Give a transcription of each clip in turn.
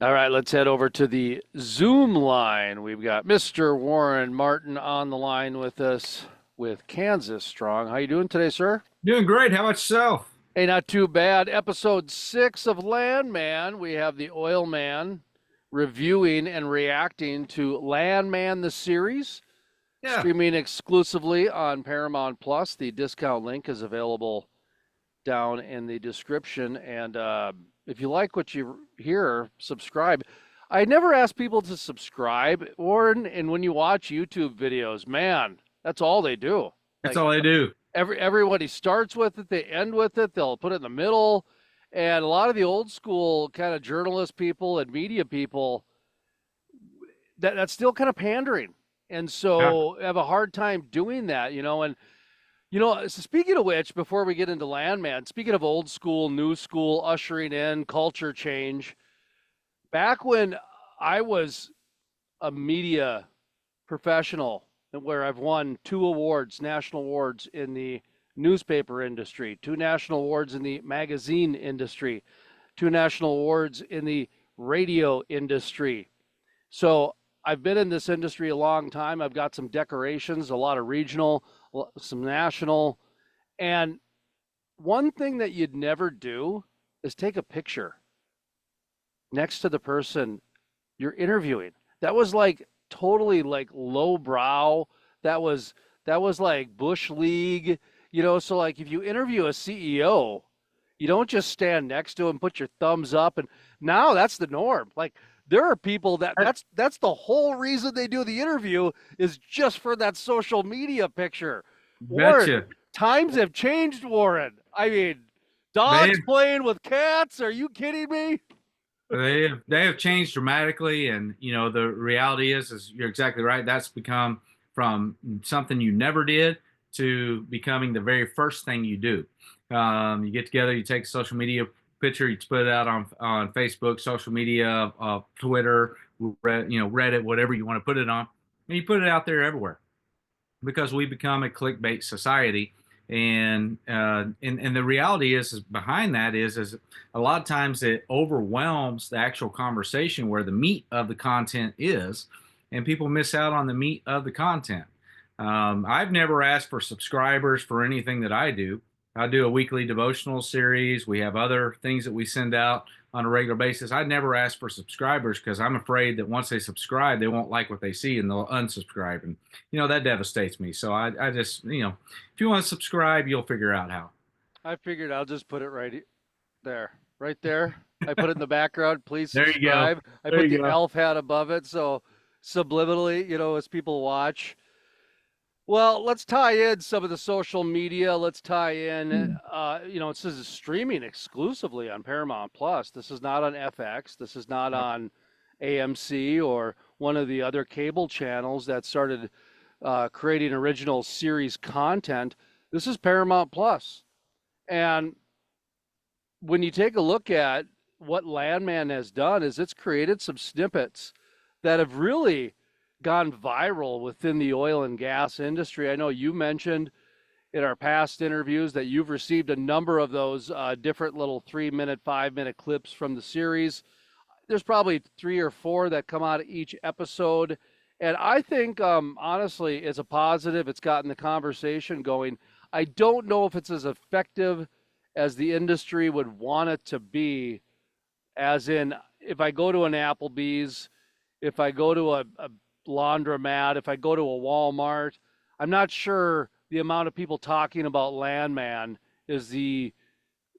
All right, let's head over to the Zoom line. We've got Mr. Warren Martin on the line with us with Kansas Strong. How you doing today, sir? Doing great. How about yourself? Hey, not too bad. Episode 6 of Landman. We have the Oilman reviewing and reacting to Landman the series, Yeah, streaming exclusively on Paramount Plus. The discount link is available down in the description. And if you like what you hear, subscribe. I never ask people to subscribe, Warren, and when you watch YouTube videos, man, that's all they do. that's Like all they do. everybody starts with it, they end with it, they'll put it in the middle. And a lot of the old school kind of journalist people and media people, that's still kind of pandering. And Yeah. so I have a hard time doing that, and so speaking of which, before we get into Landman, speaking of old school, new school, ushering in culture change, back when I was a media professional, where I've won 2 awards, national awards in the newspaper industry, 2 national awards in the magazine industry, 2 national awards in the radio industry. So I've been in this industry a long time. I've got some decorations, a lot of regional, some national. And one thing that you'd never do is take a picture next to the person you're interviewing. That was like totally like low brow. That was that was like Bush League, so like if you interview a CEO, you don't just stand next to him, put your thumbs up, and now that's the norm. Like there are people that I that's the whole reason they do the interview is just for that social media picture. Warren, betcha. times have changed, Warren. I mean, They dogs playing with cats. Are you kidding me? they have changed dramatically, and the reality is you're exactly right. That's become from something you never did to becoming the very first thing you do. You get together, you take a social media picture, you put it out on Facebook, social media, Twitter, Reddit, whatever you want to put it on, and you put it out there everywhere because we become a clickbait society. And the reality is behind that is a lot of times it overwhelms the actual conversation where the meat of the content is, and people miss out on the meat of the content. I've never asked for subscribers for anything that I do. I do a weekly devotional series. We have other things that we send out on a regular basis. I never ask for subscribers because I'm afraid that once they subscribe, they won't like what they see and they'll unsubscribe. And, that devastates me. So I just, if you want to subscribe, you'll figure out how. I figured I'll just put it there, right there. I put it in the background. Please There you go. subscribe. I There put you the go. elf hat above it, so subliminally, as people watch. Well, let's tie in some of the social media. Let's tie in, it says it's streaming exclusively on Paramount Plus. This is not on FX. This is not on AMC or one of the other cable channels that started creating original series content. This is Paramount Plus. And when you take a look at what Landman has done is it's created some snippets that have really gone viral within the oil and gas industry. I know you mentioned in our past interviews that you've received a number of those different little 3-minute, 5-minute clips from the series. There's probably 3 or 4 that come out of each episode. And I think, honestly, it's a positive. It's gotten the conversation going. I don't know if it's as effective as the industry would want it to be, as in, if I go to an Applebee's, if I go to a laundromat, if I go to a Walmart, I'm not sure the amount of people talking about Landman is the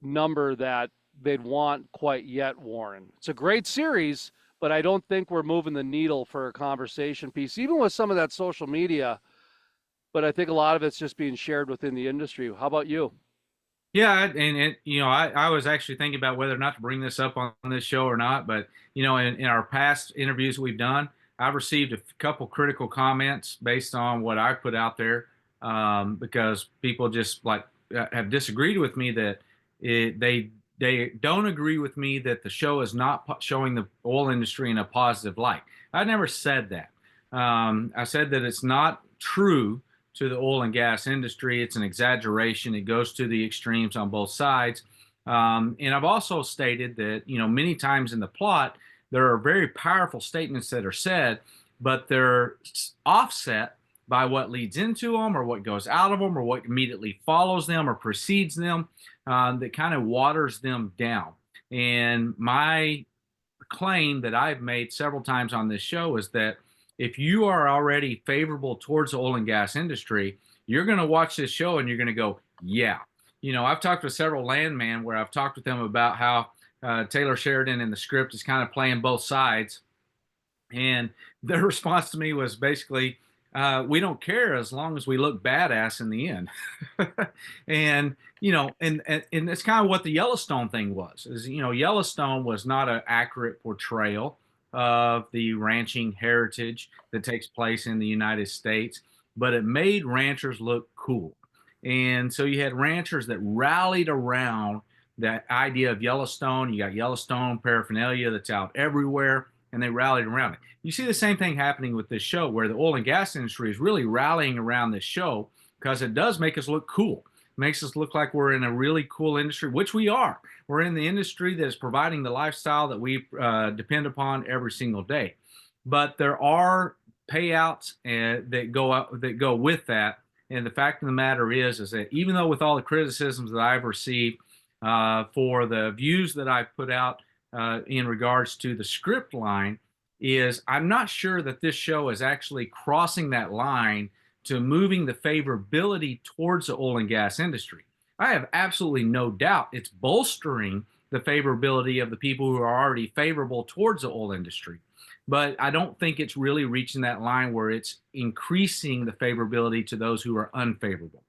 number that they'd want quite yet, Warren. It's a great series, but I don't think we're moving the needle for a conversation piece, even with some of that social media. But I think a lot of it's just being shared within the industry. How about you? Yeah, I was actually thinking about whether or not to bring this up on this show or not. But in our past interviews we've done, I've received a couple critical comments based on what I put out there, because people just have disagreed with me that they don't agree with me that the show is not showing the oil industry in a positive light. I never said that. I said that it's not true to the oil and gas industry. It's an exaggeration. It goes to the extremes on both sides. And I've also stated that, many times in the plot, There are very powerful statements that are said, but they're offset by what leads into them or what goes out of them or what immediately follows them or precedes them, that kind of waters them down. And my claim that I've made several times on this show is that if you are already favorable towards the oil and gas industry, you're going to watch this show and you're going to go, yeah. I've talked with several landmen where I've talked with them about how Taylor Sheridan in the script is kind of playing both sides. And their response to me was basically, we don't care as long as we look badass in the end. And, and it's kind of what the Yellowstone thing was, is, Yellowstone was not an accurate portrayal of the ranching heritage that takes place in the United States, but it made ranchers look cool. And so you had ranchers that rallied around that idea of Yellowstone. You got Yellowstone paraphernalia that's out everywhere, and they rallied around it. You see the same thing happening with this show, where the oil and gas industry is really rallying around this show because it does make us look cool. It makes us look like we're in a really cool industry, which we are. We're in the industry that is providing the lifestyle that we depend upon every single day. But there are payouts that go with that. And the fact of the matter is that even though with all the criticisms that I've received for the views that I've put out in regards to the script line, is I'm not sure that this show is actually crossing that line to moving the favorability towards the oil and gas industry. I have absolutely no doubt it's bolstering the favorability of the people who are already favorable towards the oil industry. But I don't think it's really reaching that line where it's increasing the favorability to those who are unfavorable.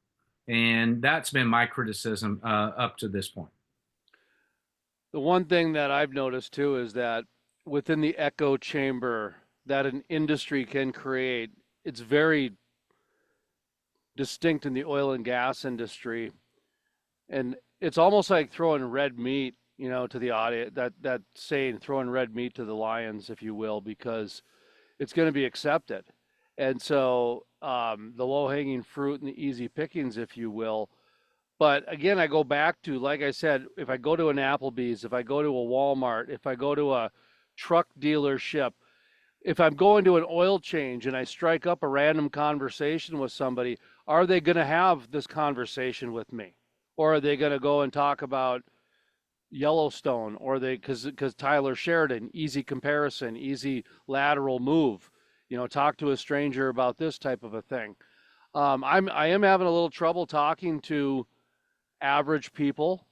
And that's been my criticism up to this point. The one thing that I've noticed too is that within the echo chamber that an industry can create, it's very distinct in the oil and gas industry. And it's almost like throwing red meat, to the audience, that saying, throwing red meat to the lions, if you will, because it's going to be accepted. And so the low-hanging fruit and the easy pickings, if you will. But again, I go back to, like I said, if I go to an Applebee's, if I go to a Walmart, if I go to a truck dealership, if I'm going to an oil change and I strike up a random conversation with somebody, are they going to have this conversation with me? Or are they going to go and talk about Yellowstone, or because Tyler Sheridan, easy comparison, easy lateral move, talk to a stranger about this type of a thing. I am having a little trouble talking to average people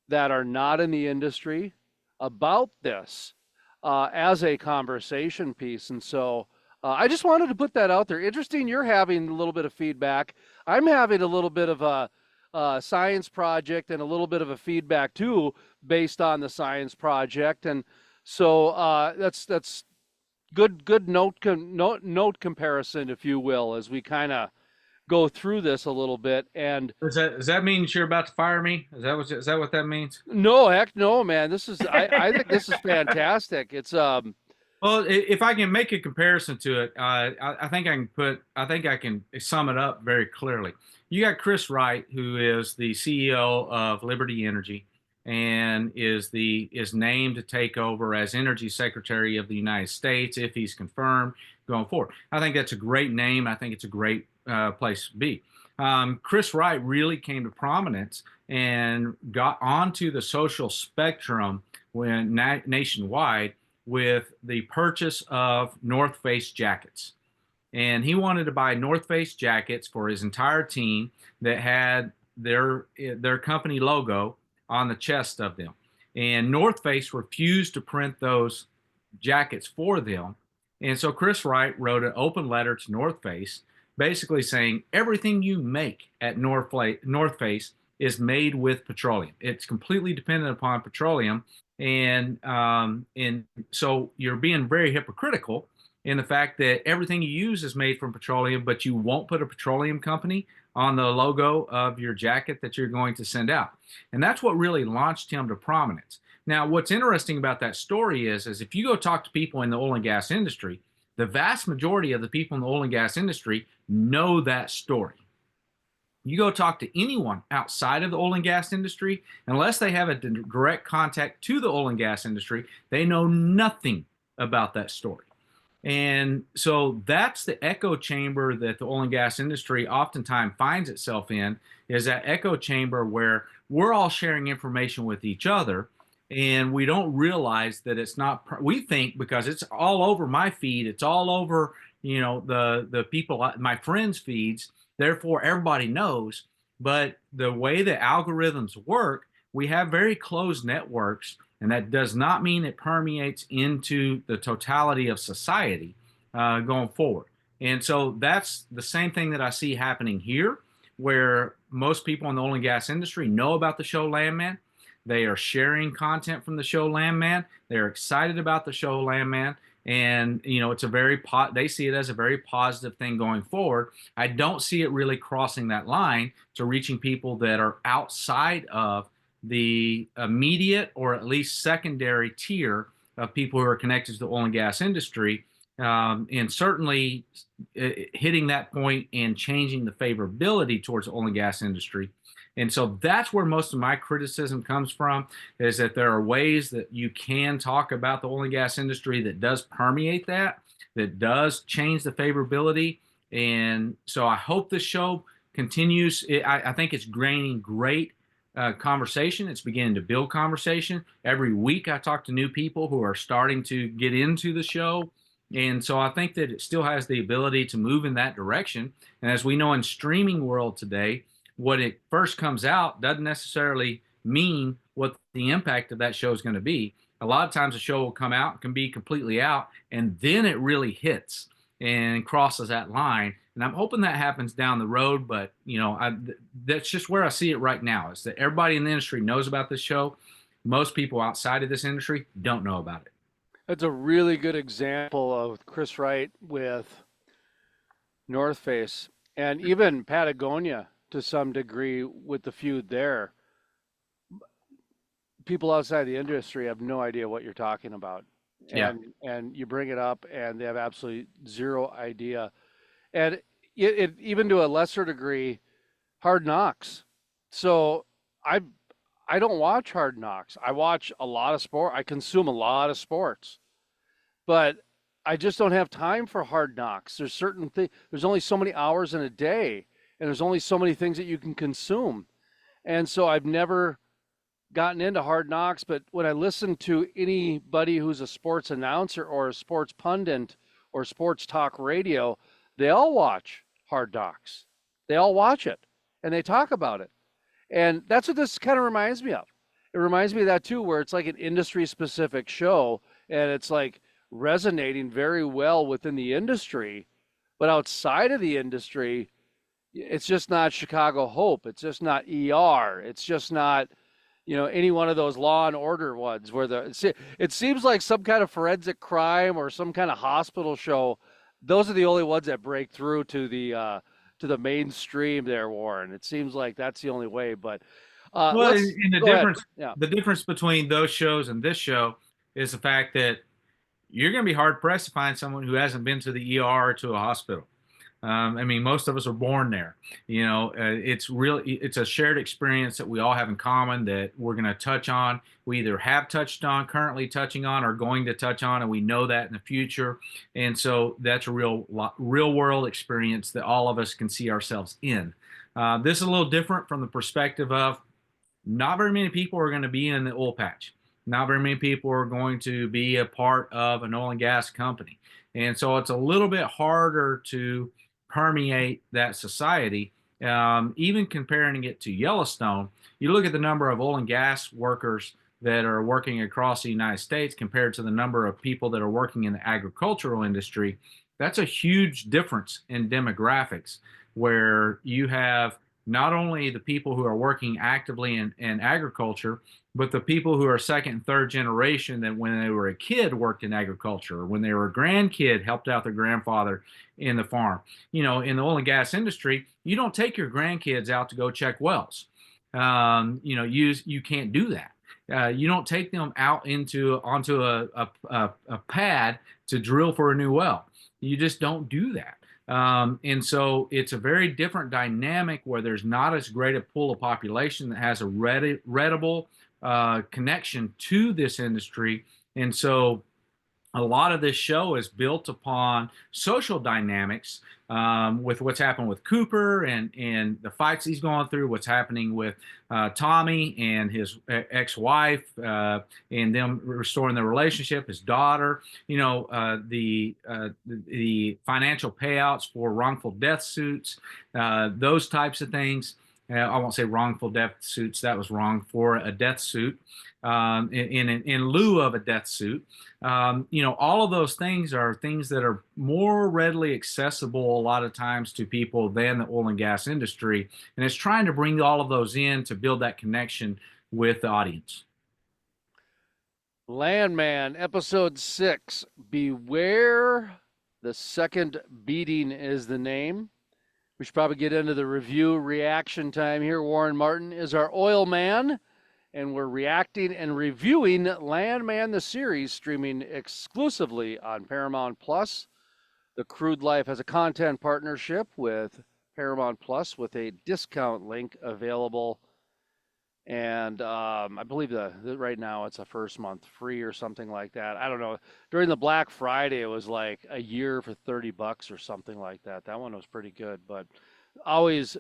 that are not in the industry about this as a conversation piece. And so I just wanted to put that out there. Interesting, you're having a little bit of feedback. I'm having a little bit of a science project and a little bit of a feedback too, based on the science project. And so that's good note comparison, if you will, as we kind of go through this a little bit. And Does that mean you're about to fire me? Is that what that means? no, heck no, man. This is I think this is fantastic. It's Well, if I can make a comparison to it, I think I can sum it up very clearly. You got Chris Wright, who is the CEO of Liberty Energy, and is named to take over as Energy Secretary of the United States if he's confirmed going forward. I think that's a great name. I think it's a great place to be. Chris Wright really came to prominence and got onto the social spectrum nationwide with the purchase of North Face jackets. And he wanted to buy North Face jackets for his entire team that had their company logo on the chest of them. And North Face refused to print those jackets for them. And so Chris Wright wrote an open letter to North Face, basically saying everything you make at North Face is made with petroleum. It's completely dependent upon petroleum. And so you're being very hypocritical in the fact that everything you use is made from petroleum, but you won't put a petroleum company on the logo of your jacket that you're going to send out. And that's what really launched him to prominence. Now, what's interesting about that story is if you go talk to people in the oil and gas industry, the vast majority of the people in the oil and gas industry know that story. You go talk to anyone outside of the oil and gas industry, unless they have a direct contact to the oil and gas industry, they know nothing about that story. And so that's the echo chamber that the oil and gas industry oftentimes finds itself in, is that echo chamber where we're all sharing information with each other, and we don't realize that it's not, we think because it's all over my feed, it's all over, the people, my friends' feeds, therefore everybody knows. But the way the algorithms work, we have very closed networks, and that does not mean it permeates into the totality of society going forward. And so that's the same thing that I see happening here, where most people in the oil and gas industry know about the show Landman. They are sharing content from the show Landman. They're excited about the show Landman. And, it's a they see it as a very positive thing going forward. I don't see it really crossing that line to reaching people that are outside of the immediate or at least secondary tier of people who are connected to the oil and gas industry, and certainly hitting that point and changing the favorability towards the oil and gas industry. And so that's where most of my criticism comes from, is that there are ways that you can talk about the oil and gas industry that does permeate that does change the favorability. And so I hope this show continues. I think it's gaining great conversation. It's beginning to build conversation. Every week I talk to new people who are starting to get into the show. And so I think that it still has the ability to move in that direction. And as we know in streaming world today, what it first comes out doesn't necessarily mean what the impact of that show is going to be. A lot of times a show will come out, can be completely out, and then it really hits and crosses that line. And I'm hoping that happens down the road, but that's just where I see it right now, is that everybody in the industry knows about this show. Most people outside of this industry don't know about it. That's a really good example of Chris Wright with North Face and even Patagonia to some degree with the feud there. People outside the industry have no idea what you're talking about. And you bring it up and they have absolutely zero idea. And it even to a lesser degree, Hard Knocks. So I don't watch Hard Knocks. I watch a lot of sport. I consume a lot of sports, but I just don't have time for Hard Knocks. There's certain things. There's only so many hours in a day, and there's only so many things that you can consume. And so I've never gotten into Hard Knocks. But when I listen to anybody who's a sports announcer or a sports pundit or sports talk radio, they all watch Hard Knocks. They all watch it, and they talk about it. And that's what this kind of reminds me of. It reminds me of that too, where it's like an industry specific show and it's like resonating very well within the industry, but outside of the industry, it's just not Chicago Hope. It's just not ER. It's just not, any one of those Law and Order ones where it seems like some kind of forensic crime or some kind of hospital show. Those are the only ones that break through to the mainstream there, Warren. It seems like that's the only way. But the difference between those shows and this show is the fact that you're going to be hard pressed to find someone who hasn't been to the ER or to a hospital. Most of us are born there. It's a shared experience that we all have in common that we're going to touch on. We either have touched on, currently touching on, or going to touch on, and we know that in the future. And so that's a real world experience that all of us can see ourselves in. This is a little different from the perspective of not very many people are going to be in the oil patch. Not very many people are going to be a part of an oil and gas company. And so it's a little bit harder to permeate that society. Even comparing it to Yellowstone, you look at the number of oil and gas workers that are working across the United States compared to the number of people that are working in the agricultural industry. That's a huge difference in demographics, where you have not only the people who are working actively in agriculture, but the people who are second and third generation that when they were a kid worked in agriculture, or when they were a grandkid helped out their grandfather in the farm. In the oil and gas industry, you don't take your grandkids out to go check wells. You can't do that. You don't take them out onto a pad to drill for a new well. You just don't do that. And so it's a very different dynamic where there's not as great a pool of population that has a readable connection to this industry. And so a lot of this show is built upon social dynamics, with what's happened with Cooper and the fights he's going through, what's happening with Tommy and his ex-wife, and them restoring their relationship, his daughter, the financial payouts for wrongful death suits, those types of things. I won't say wrongful death suits, that was wrong, for a death suit, in lieu of a death suit. All of those things are things that are more readily accessible a lot of times to people than the oil and gas industry. And it's trying to bring all of those in to build that connection with the audience. Landman, episode 6. Beware the Second Beating is the name. We should probably get into the review reaction time here. Warren Martin is our oil man, and we're reacting and reviewing Landman, the series, streaming exclusively on Paramount Plus. The Crude Life has a content partnership with Paramount Plus with a discount link available. And I believe right now it's a first month free or something like that. I don't know. During the Black Friday, it was like a year for $30 or something like that. That one was pretty good, but always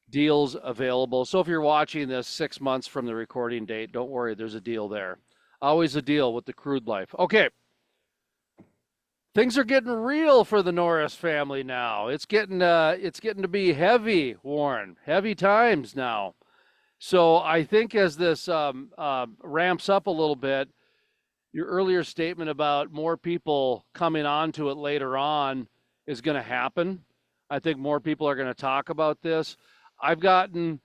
deals available. So if you're watching this 6 months from the recording date, don't worry, there's a deal there. Always a deal with the Crude Life. Okay. Things are getting real for the Norris family now. It's getting to be heavy, Warren. Heavy times now. So I think as this ramps up a little bit, your earlier statement about more people coming onto it later on is going to happen. I think more people are going to talk about this. I've gotten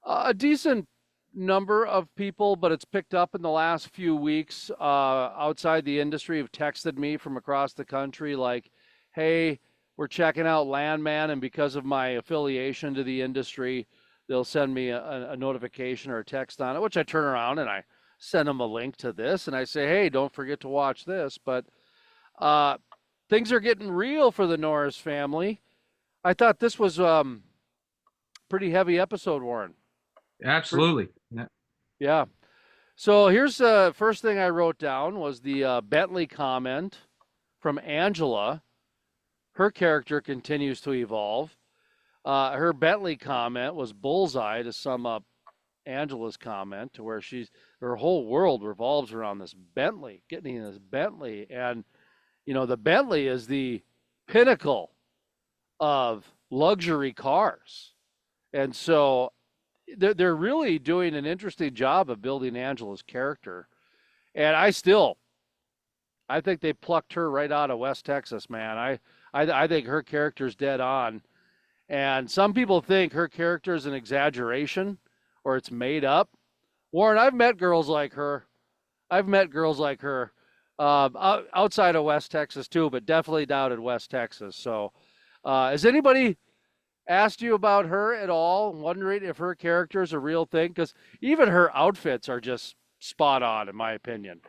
a decent number of people, but it's picked up in the last few weeks outside the industry, have texted me from across the country like, hey, we're checking out Landman, and because of my affiliation to the industry, they'll send me a notification or a text on it, which I turn around and I send them a link to this and I say, hey, don't forget to watch this. But things are getting real for the Norris family. I thought this was pretty heavy episode, Warren. Absolutely. Yeah. So here's the first thing I wrote down was the Bentley comment from Angela. Her character continues to evolve. Her Bentley comment was bullseye to sum up Angela's comment, to where her whole world revolves around this Bentley, getting this Bentley. And, the Bentley is the pinnacle of luxury cars. And so they're really doing an interesting job of building Angela's character. And I think they plucked her right out of West Texas, man. I think her character's dead on. And some people think her character is an exaggeration or it's made up. Warren, I've met girls like her. Outside of West Texas too, but definitely down in West Texas. So has anybody asked you about her at all, wondering if her character is a real thing? Because even her outfits are just spot on, in my opinion.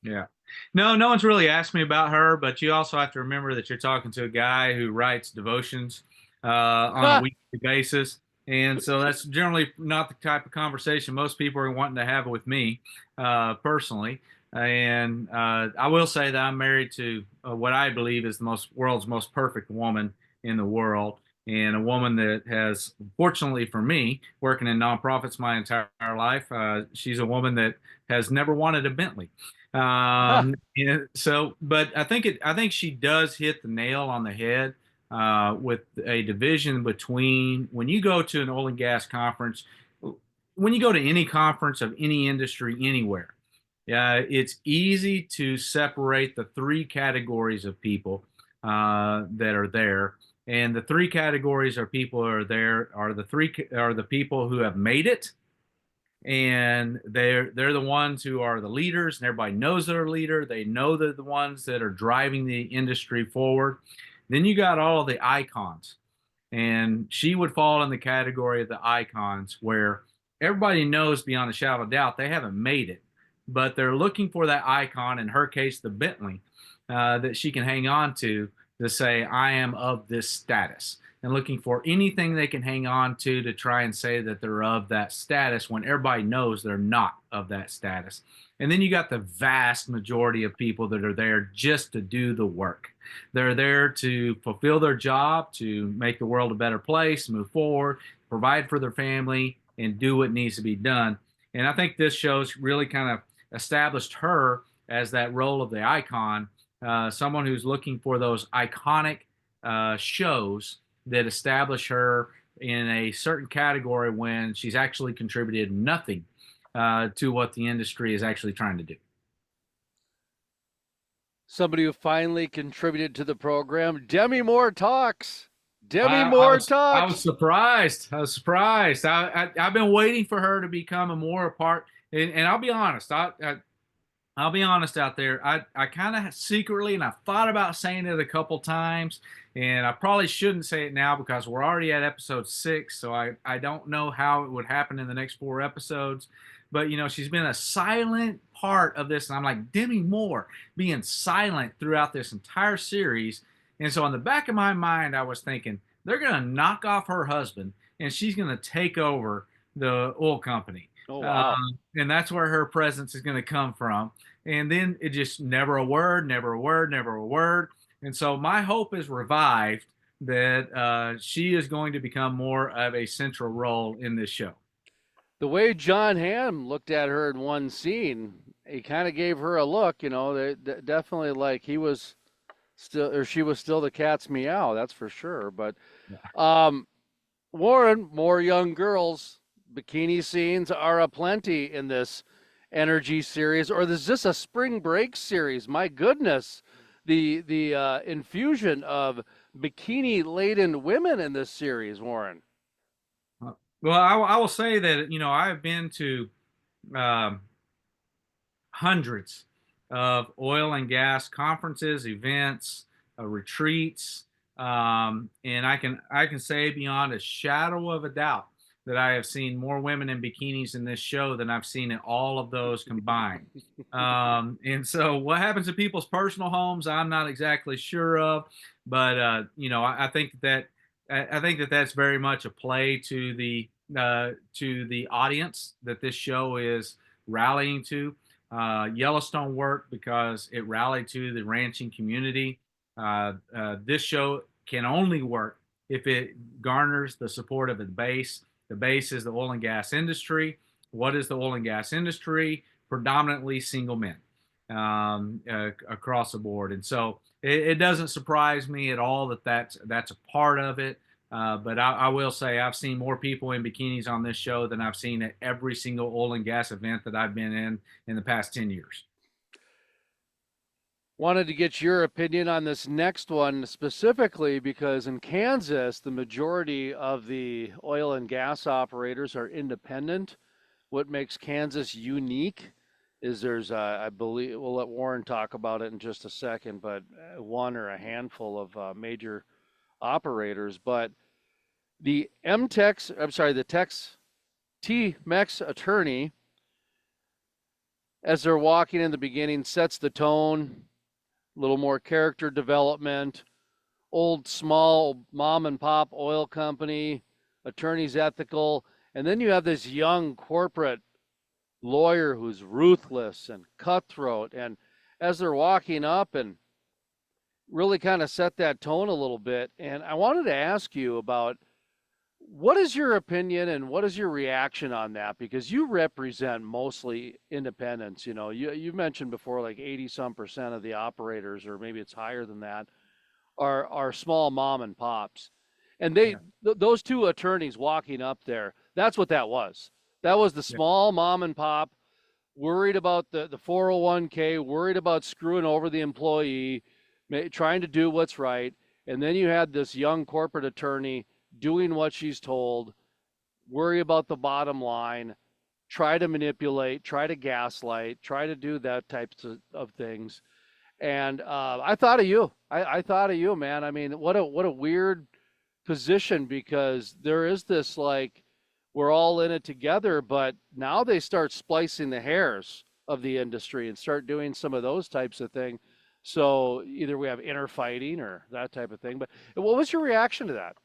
Yeah. No one's really asked me about her, but you also have to remember that you're talking to a guy who writes devotions on a weekly basis. And so that's generally not the type of conversation most people are wanting to have with me personally. And I will say that I'm married to what I believe is the world's most perfect woman in the world, and a woman that has, fortunately for me, working in nonprofits my entire life, she's a woman that has never wanted a Bentley. But I think she does hit the nail on the head with a division between when you go to an oil and gas conference, when you go to any conference of any industry anywhere, it's easy to separate the three categories of people that are there. And the three categories of people are there are the people who have made it, and they're the ones who are the leaders, and everybody knows they're a leader. They know they're the ones that are driving the industry forward. Then you got all the icons, and she would fall in the category of the icons, where everybody knows beyond a shadow of doubt they haven't made it, but they're looking for that icon, in her case the Bentley, that she can hang on to to say, I am of this status, and looking for anything they can hang on to try and say that they're of that status when everybody knows they're not of that status. And then you got the vast majority of people that are there just to do the work. They're there to fulfill their job, to make the world a better place, move forward, provide for their family, and do what needs to be done. And I think this show's really kind of established her as that role of the icon, someone who's looking for those iconic shows that establish her in a certain category when she's actually contributed nothing to what the industry is actually trying to do. Somebody who finally contributed to the program. Demi Moore talks. Demi I, I Moore was I was talks. surprised. I was surprised. I've been waiting for her to become a more part. And I'll be honest. I'll be honest out there. I kind of secretly, and I thought about saying it a couple times, and I probably shouldn't say it now because we're already at episode 6. So I don't know how it would happen in the next 4 episodes. But, she's been a silent part of this. And I'm like, Demi Moore being silent throughout this entire series. And so, on the back of my mind, I was thinking, they're going to knock off her husband and she's going to take over the oil company. Oh, wow. And that's where her presence is going to come from. And then it just never a word, never a word, never a word. And so my hope is revived that she is going to become more of a central role in this show. The way Jon Hamm looked at her in one scene, he kind of gave her a look, definitely like he was still, or she was still the cat's meow, that's for sure. But Warren, more young girls, bikini scenes are aplenty in this energy series, or is this a spring break series? My goodness, the infusion of bikini laden women in this series, Warren. Well, I will say that, I've been to um, hundreds of oil and gas conferences, events, retreats, and I can say beyond a shadow of a doubt that I have seen more women in bikinis in this show than I've seen in all of those combined. And so, what happens to people's personal homes, I'm not exactly sure of, but I think that that's very much a play to the audience that this show is rallying to. Yellowstone worked because it rallied to the ranching community. This show can only work if it garners the support of the base. The base is the oil and gas industry. What is the oil and gas industry? Predominantly single men across the board. And so it doesn't surprise me at all that that's a part of it. But I will say I've seen more people in bikinis on this show than I've seen at every single oil and gas event that I've been in the past 10 years. Wanted to get your opinion on this next one specifically because in Kansas, the majority of the oil and gas operators are independent. What makes Kansas unique is there's, I believe, we'll let Warren talk about it in just a second, but one or a handful of major operators. But the the T-Mex attorney, as they're walking in the beginning, sets the tone. A little more character development. Old small mom and pop oil company, attorney's ethical, and then you have this young corporate lawyer who's ruthless and cutthroat. And as they're walking up and really kind of set that tone a little bit. And I wanted to ask you about what is your opinion and what is your reaction on that? Because you represent mostly independents. You mentioned before like 80% of the operators, or maybe it's higher than that, are small mom and pops. And those two attorneys walking up there, that's what that was. That was the small mom and pop, worried about the 401k, worried about screwing over the employee, trying to do what's right. And then you had this young corporate attorney doing what she's told, worry about the bottom line, try to manipulate, try to gaslight, try to do that types of things. And I thought of you. I thought of you, man. I mean, what a weird position, because there is this like we're all in it together, but now they start splicing the hairs of the industry and start doing some of those types of things. So either we have inner fighting or that type of thing. But what was your reaction to that?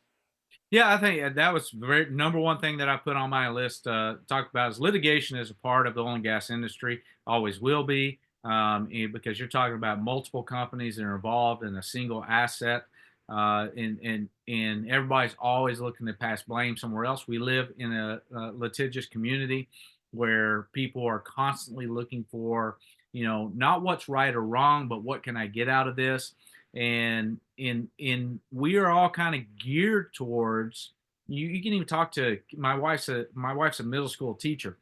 Yeah, I think that was the very number one thing that I put on my list to talk about is litigation is a part of the oil and gas industry, always will be, because you're talking about multiple companies that are involved in a single asset, and everybody's always looking to pass blame somewhere else. We live in a litigious community where people are constantly looking for, not what's right or wrong, but what can I get out of this? And in we are all kind of geared towards, you can even talk to my wife's a middle school teacher,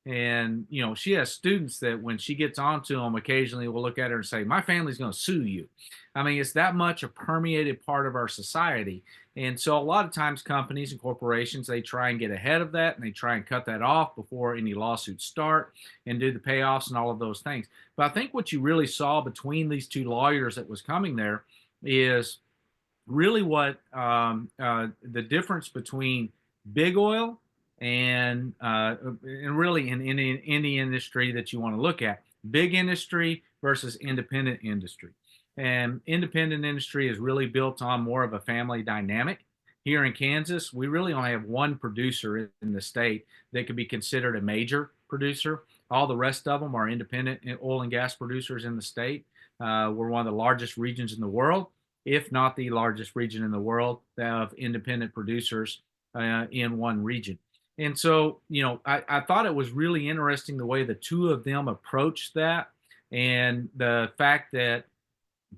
and she has students that when she gets onto them occasionally will look at her and say, my family's going to sue you. I mean, it's that much a permeated part of our society. And so a lot of times companies and corporations, they try and get ahead of that, and they try and cut that off before any lawsuits start and do the payoffs and all of those things. But I think what you really saw between these two lawyers that was coming there is really what the difference between big oil and really in any industry that you want to look at, big industry versus independent industry. And independent industry is really built on more of a family dynamic. Here in Kansas, we really only have one producer in the state that could be considered a major producer. All the rest of them are independent oil and gas producers in the state. We're one of the largest regions in the world, if not the largest region in the world, of independent producers in one region. And so, I thought it was really interesting the way the two of them approached that, and the fact that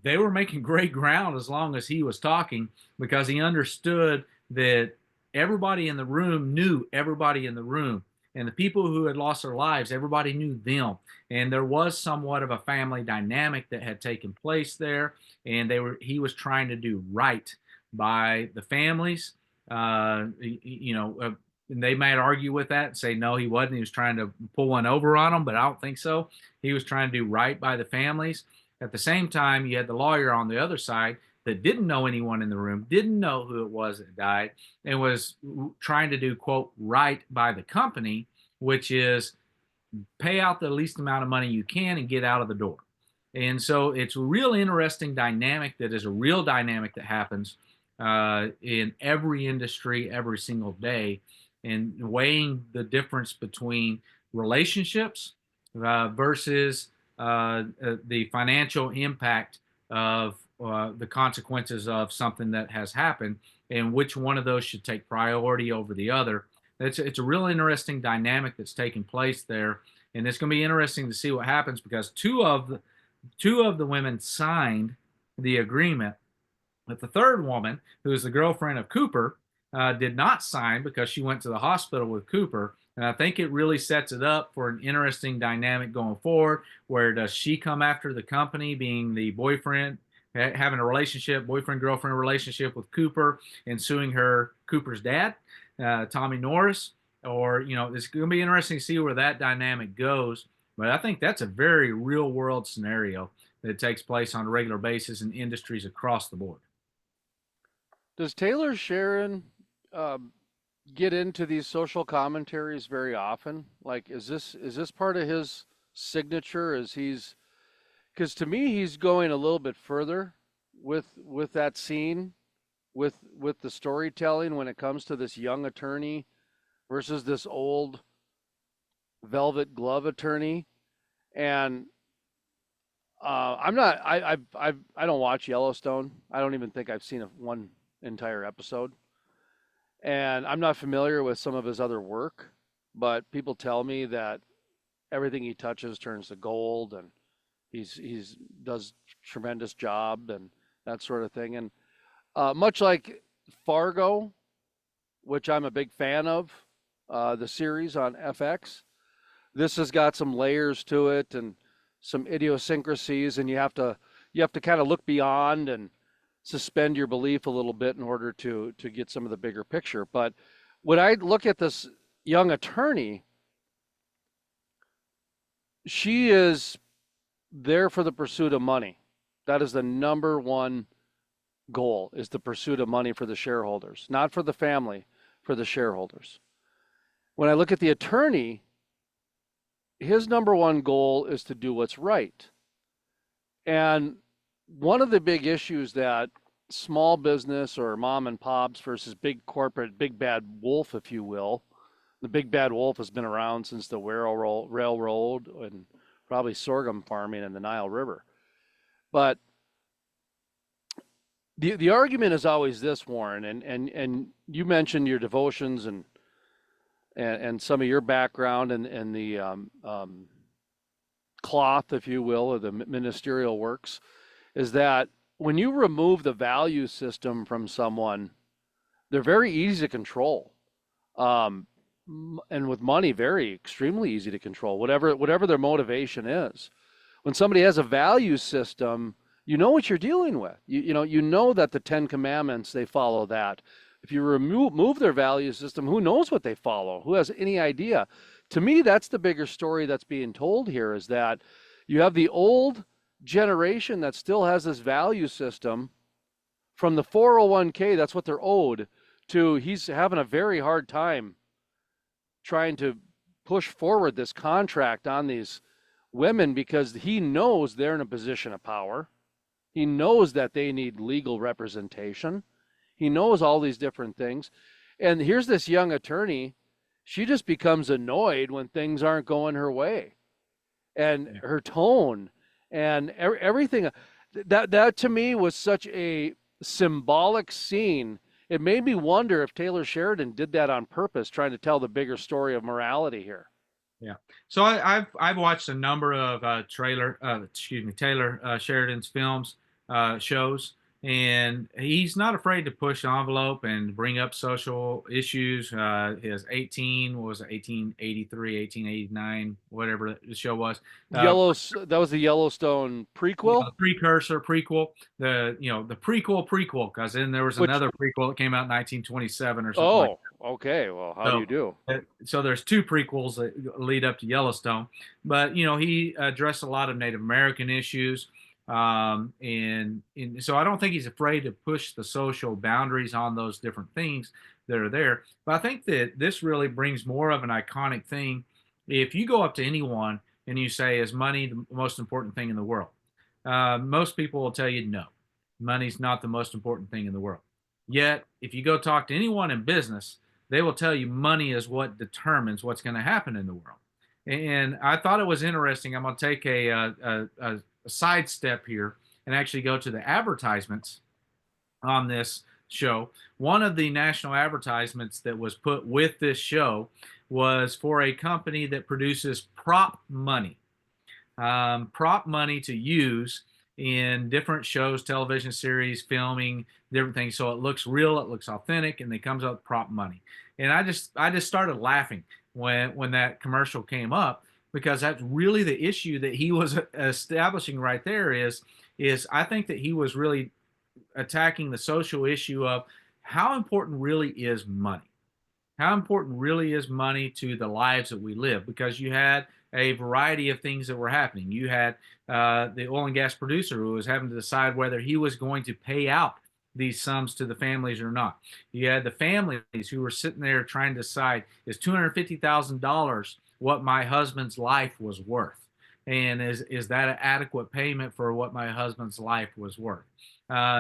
they were making great ground as long as he was talking, because he understood that everybody in the room knew everybody in the room, and the people who had lost their lives, everybody knew them, and there was somewhat of a family dynamic that had taken place there, and he was trying to do right by the families. And they might argue with that and say no, he wasn't, he was trying to pull one over on them, but I don't think so. He was trying to do right by the families. At the same time, you had the lawyer on the other side that didn't know anyone in the room, didn't know who it was that died, and was trying to do, quote, right by the company, which is pay out the least amount of money you can and get out of the door. And so it's a real interesting dynamic that is a real dynamic that happens in every industry every single day, and weighing the difference between relationships versus the financial impact of the consequences of something that has happened, and which one of those should take priority over the other. It's a real interesting dynamic that's taking place there, and it's going to be interesting to see what happens, because two of the women signed the agreement, but the third woman, who is the girlfriend of Cooper, did not sign because she went to the hospital with Cooper. And I think it really sets it up for an interesting dynamic going forward. Where does she come after the company, being the boyfriend, having a relationship, boyfriend-girlfriend relationship with Cooper, and suing Cooper's dad, Tommy Norris? Or, it's going to be interesting to see where that dynamic goes. But I think that's a very real-world scenario that takes place on a regular basis in industries across the board. Does Taylor Sharon um, get into these social commentaries very often? Like, is this part of his signature? Because to me he's going a little bit further with that scene, with the storytelling when it comes to this young attorney versus this old velvet glove attorney. And I'm not I don't watch Yellowstone. I don't even think I've seen one entire episode, and I'm not familiar with some of his other work, but people tell me that everything he touches turns to gold, and he's does tremendous job and that sort of thing. And much like Fargo, which I'm a big fan of, the series on FX, this has got some layers to it and some idiosyncrasies, and you have to kind of look beyond and suspend your belief a little bit in order to get some of the bigger picture. But when I look at this young attorney, she is there for the pursuit of money. That is the number one goal, is the pursuit of money for the shareholders, not for the family, for the shareholders. When I look at the attorney, his number one goal is to do what's right. And one of the big issues that small business or mom and pops versus big corporate, big bad wolf, if you will, the big bad wolf has been around since the railroad and probably sorghum farming in the Nile River. But the argument is always this, Warren, and you mentioned your devotions and some of your background and the cloth, if you will, or the ministerial works, is that when you remove the value system from someone, they're very easy to control. Um, and with money, very extremely easy to control, whatever their motivation is. When somebody has a value system, you know what you're dealing with. You know that the Ten Commandments, they follow that. If you remove their value system, who knows what they follow? Who has any idea? To me, that's the bigger story that's being told here, is that you have the old generation that still has this value system from the 401k, that's what they're owed, to he's having a very hard time trying to push forward this contract on these women because he knows they're in a position of power. He knows that they need legal representation. He knows all these different things. And here's this young attorney. She just becomes annoyed when things aren't going her way. And her tone and everything that to me was such a symbolic scene. It made me wonder if Taylor Sheridan did that on purpose, trying to tell the bigger story of morality here. Yeah. So I've watched a number of Taylor Sheridan's films, shows, and he's not afraid to push the envelope and bring up social issues. His 18, what was it, 1883, 1889, whatever the show was. That was the Yellowstone prequel, The precursor prequel, the prequel, because then there was another prequel that came out in 1927 or something. Oh, okay. Well, how do you do? So there's two prequels that lead up to Yellowstone, but he addressed a lot of Native American issues, and so I don't think he's afraid to push the social boundaries on those different things that are there. But I think that this really brings more of an iconic thing. If you go up to anyone and you say, "Is money the most important thing in the world?" Most people will tell you no, money's not the most important thing in the world. Yet, if you go talk to anyone in business, they will tell you money is what determines what's going to happen in the world. And I thought it was interesting. I'm going to take a sidestep here and actually go to the advertisements on this show. One of the national advertisements that was put with this show was for a company that produces prop money to use in different shows, television series, filming, different things. So it looks real, it looks authentic, and it comes up with prop money. And I just started laughing when that commercial came up, because that's really the issue that he was establishing right there. Is I think that he was really attacking the social issue of how important really is money. How important really is money to the lives that we live? Because you had a variety of things that were happening. You had the oil and gas producer who was having to decide whether he was going to pay out these sums to the families or not. You had the families who were sitting there trying to decide, is $250,000 what my husband's life was worth? And is that an adequate payment for what my husband's life was worth?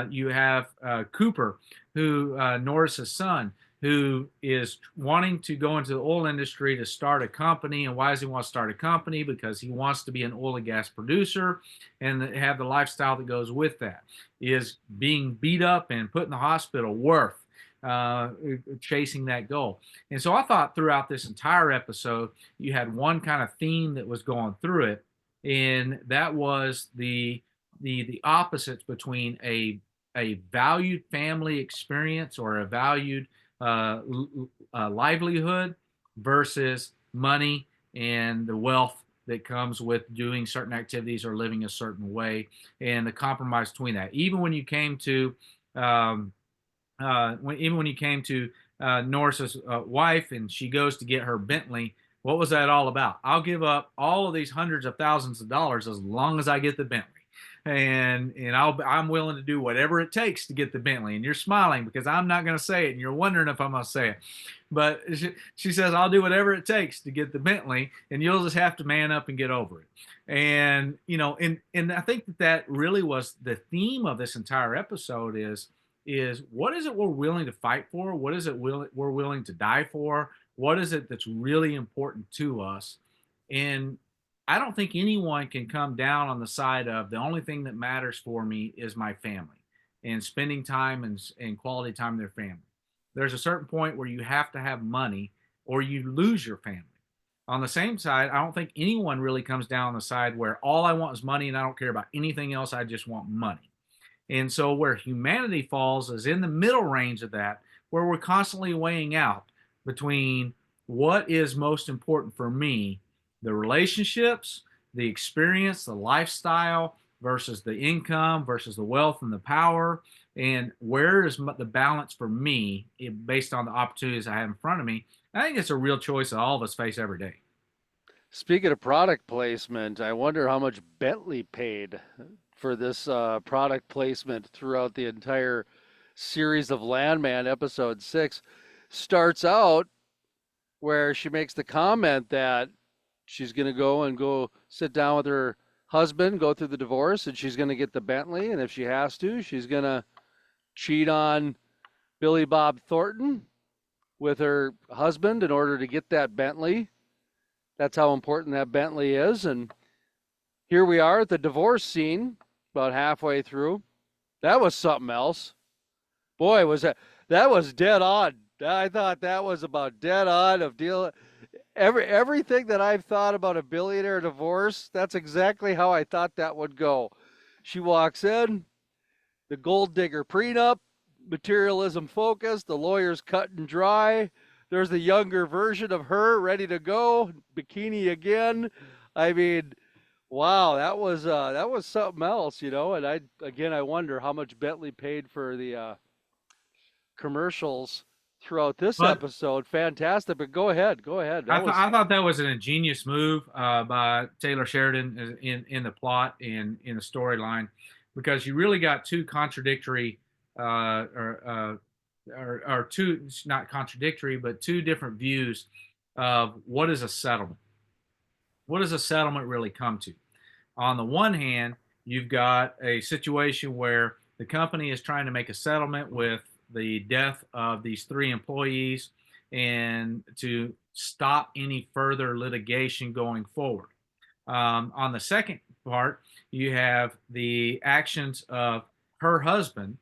You have Cooper, who Norris's son, who is wanting to go into the oil industry to start a company. And why does he want to start a company? Because he wants to be an oil and gas producer and have the lifestyle that goes with that. Is being beat up and put in the hospital worth chasing that goal? And so I thought throughout this entire episode, you had one kind of theme that was going through it, and that was the opposites between a valued family experience or a valued livelihood versus money and the wealth that comes with doing certain activities or living a certain way, and the compromise between that. Even when you came to Norris's wife, and she goes to get her Bentley, what was that all about? I'll give up all of these hundreds of thousands of dollars as long as I get the Bentley. and I'm willing to do whatever it takes to get the Bentley. And you're smiling because I'm not going to say it, and you're wondering if I'm going to say it. But she says, I'll do whatever it takes to get the Bentley, and you'll just have to man up and get over it. And, and I think that really was the theme of this entire episode is what is it we're willing to fight for? What is it we're willing to die for? What is it that's really important to us? And I don't think anyone can come down on the side of the only thing that matters for me is my family and spending time and quality time with their family. There's a certain point where you have to have money or you lose your family. On the same side, I don't think anyone really comes down on the side where all I want is money and I don't care about anything else. I just want money. And so where humanity falls is in the middle range of that, where we're constantly weighing out between what is most important for me, the relationships, the experience, the lifestyle versus the income versus the wealth and the power, and where is the balance for me based on the opportunities I have in front of me. I think it's a real choice that all of us face every day. Speaking of product placement, I wonder how much Bentley paid for this product placement throughout the entire series of Landman. Episode 6 starts out where she makes the comment that she's going to go sit down with her husband, go through the divorce, and she's going to get the Bentley. And if she has to, she's going to cheat on Billy Bob Thornton with her husband in order to get that Bentley. That's how important that Bentley is. And here we are at the divorce scene, about halfway through. That was something else. Boy, that was dead on. I thought that was about dead on of deal. Everything that I've thought about a billionaire divorce, that's exactly how I thought that would go. She walks in, the gold digger prenup, materialism focused, the lawyer's cut and dry. There's the younger version of her ready to go, bikini again. I mean, wow, that was something else, And I wonder how much Bentley paid for the commercials throughout this But episode. Fantastic, but go ahead. I thought that was an ingenious move by Taylor Sheridan in the plot and in the storyline, because you really got two contradictory or two, not contradictory, but two different views of what is a settlement. What does a settlement really come to? On the one hand, you've got a situation where the company is trying to make a settlement with the death of these 3 employees and to stop any further litigation going forward. On the second part, you have the actions of her husband,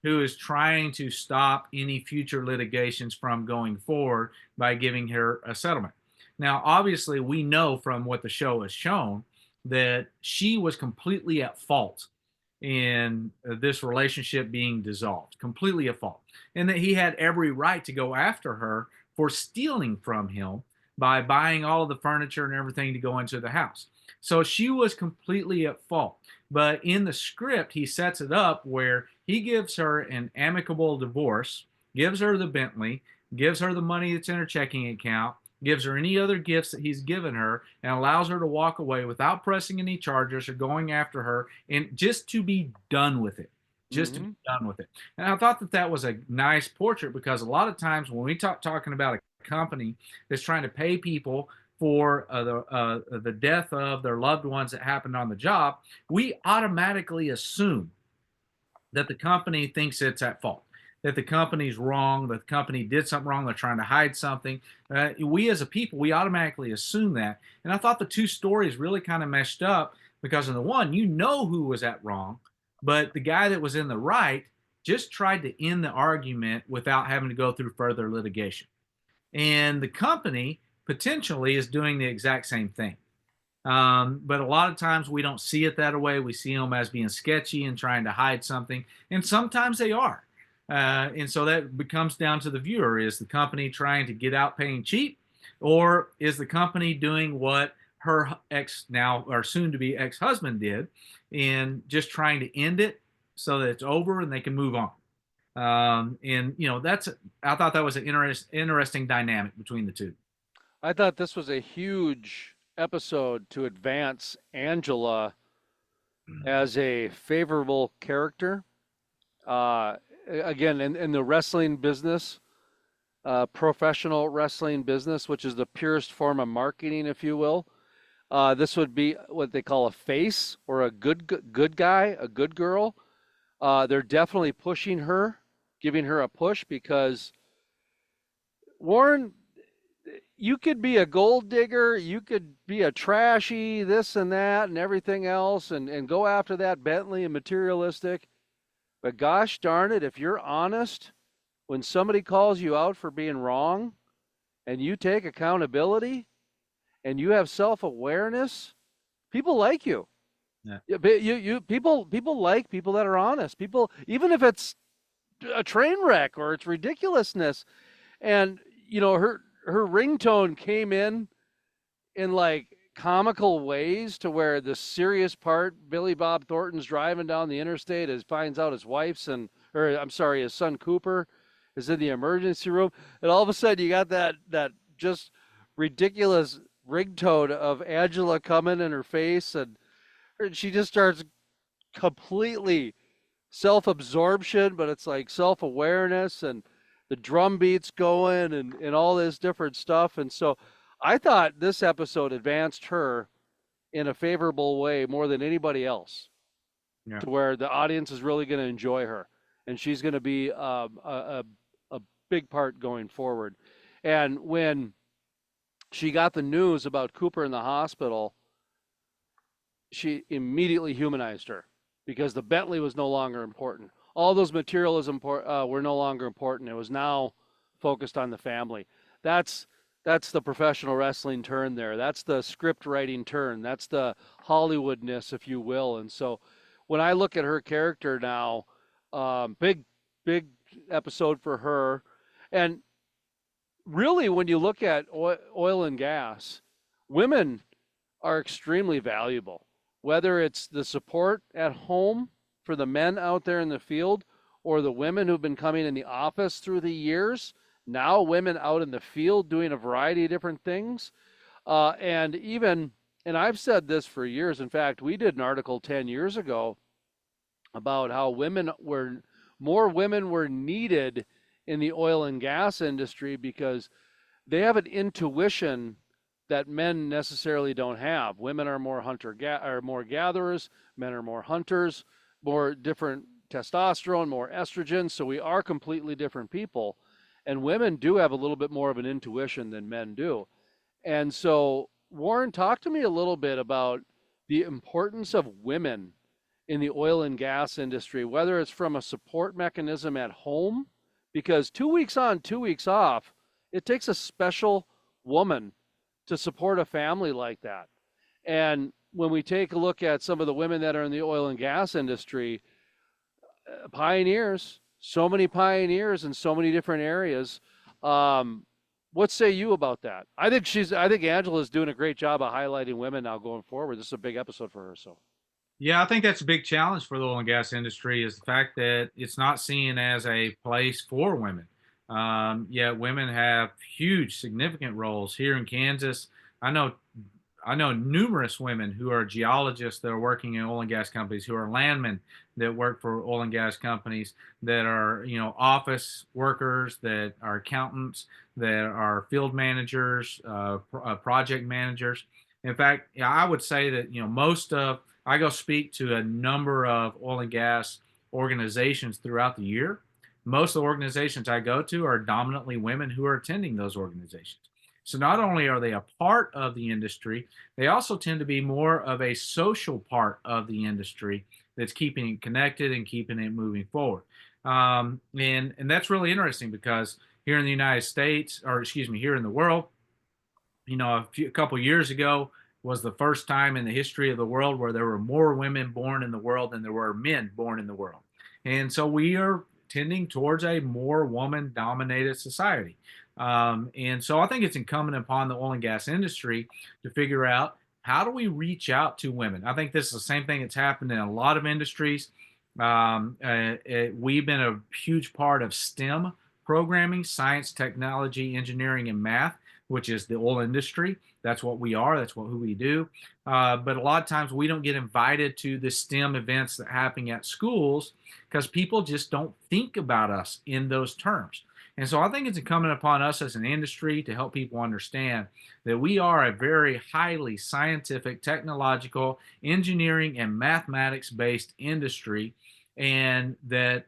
who is trying to stop any future litigations from going forward by giving her a settlement. Now, obviously, we know from what the show has shown that she was completely at fault in this relationship being dissolved, completely at fault, and that he had every right to go after her for stealing from him by buying all of the furniture and everything to go into the house. So she was completely at fault. But in the script, he sets it up where he gives her an amicable divorce, gives her the Bentley, gives her the money that's in her checking account, gives her any other gifts that he's given her, and allows her to walk away without pressing any charges or going after her, and just to be done with it. Just to be done with it. And I thought that was a nice portrait, because a lot of times when we talking about a company that's trying to pay people for the death of their loved ones that happened on the job, we automatically assume that the company thinks it's at fault, that the company's wrong, that the company did something wrong, they're trying to hide something. We as a people, we automatically assume that. And I thought the two stories really kind of meshed up, because in the one, who was at wrong, but the guy that was in the right just tried to end the argument without having to go through further litigation. And the company potentially is doing the exact same thing. But a lot of times we don't see it that way. We see them as being sketchy and trying to hide something. And sometimes they are. And so that becomes down to the viewer. Is the company trying to get out paying cheap? Or is the company doing what her ex, now or soon to be ex-husband, did, and just trying to end it so that it's over and they can move on? I thought that was an interesting dynamic between the two. I thought this was a huge episode to advance Angela as a favorable character. Again, in the wrestling business, professional wrestling business, which is the purest form of marketing, if you will. This would be what they call a face or a good guy, a good girl. They're definitely pushing her, giving her a push because Warren, you could be a gold digger, you could be a trashy this and that and everything else, and go after that Bentley and materialistic. But gosh darn it, if you're honest, when somebody calls you out for being wrong and you take accountability and you have self-awareness, people like you. Yeah. Yeah, but people like people that are honest. People, even if it's a train wreck or it's ridiculousness. And her ringtone came in like comical ways to where the serious part, Billy Bob Thornton's driving down the interstate, as finds out his wife's or I'm sorry, his son Cooper is in the emergency room, and all of a sudden you got that just ridiculous ringtone of Angela coming in her face, and she just starts completely self-absorption, but it's like self-awareness and the drum beats going and all this different stuff. And so I thought this episode advanced her in a favorable way more than anybody else, Yeah. to where the audience is really going to enjoy her, and she's going to be a big part going forward. And when she got the news about Cooper in the hospital, she immediately humanized her because the Bentley was no longer important. All those materials were no longer important. It was now focused on the family. That's that's the professional wrestling turn there. That's the script writing turn. That's the Hollywoodness, if you will. And so when I look at her character now, big episode for her. And really, when you look at oil and gas, women are extremely valuable. Whether it's the support at home for the men out there in the field or the women who've been coming in the office through the years, now women out in the field doing a variety of different things. And even, and I've said this for years. In fact, we did an article 10 years ago about how more women were needed in the oil and gas industry because they have an intuition that men necessarily don't have. Women are more are more gatherers, men are more hunters, more different testosterone, more estrogen, so we are completely different people. And women do have a little bit more of an intuition than men do. And so Warren, talk to me a little bit about the importance of women in the oil and gas industry, whether it's from a support mechanism at home, because 2 weeks on, 2 weeks off, it takes a special woman to support a family like that. And when we take a look at some of the women that are in the oil and gas industry, pioneers, so many pioneers in so many different areas. Um, what say you about that? I think Angela's doing a great job of highlighting women now going forward. This is a big episode for her. So Yeah, I think that's a big challenge for the oil and gas industry is the fact that it's not seen as a place for women. Yet women have huge, significant roles here in Kansas. I know, I know numerous women who are geologists that are working in oil and gas companies, who are landmen that work for oil and gas companies, that are office workers, that are accountants, that are field managers, project managers. In fact, yeah, I would say that most of I go speak to a number of oil and gas organizations throughout the year. Most of the organizations I go to are dominantly women who are attending those organizations. So not only are they a part of the industry, they also tend to be more of a social part of the industry that's keeping it connected and keeping it moving forward. And that's really interesting because here in the United States, or excuse me, here in the world, a couple years ago was the first time in the history of the world where there were more women born in the world than there were men born in the world. And so we are tending towards a more woman dominated society. And so I think it's incumbent upon the oil and gas industry to figure out how do we reach out to women. I think this is the same thing that's happened in a lot of industries. We've been a huge part of STEM programming, science, technology, engineering, and math. which is the oil industry. That's what we are. That's who we do. But a lot of times we don't get invited to the STEM events that happen at schools because people just don't think about us in those terms. And so I think it's incumbent upon us as an industry to help people understand that we are a very highly scientific, technological, engineering, and mathematics based industry, and that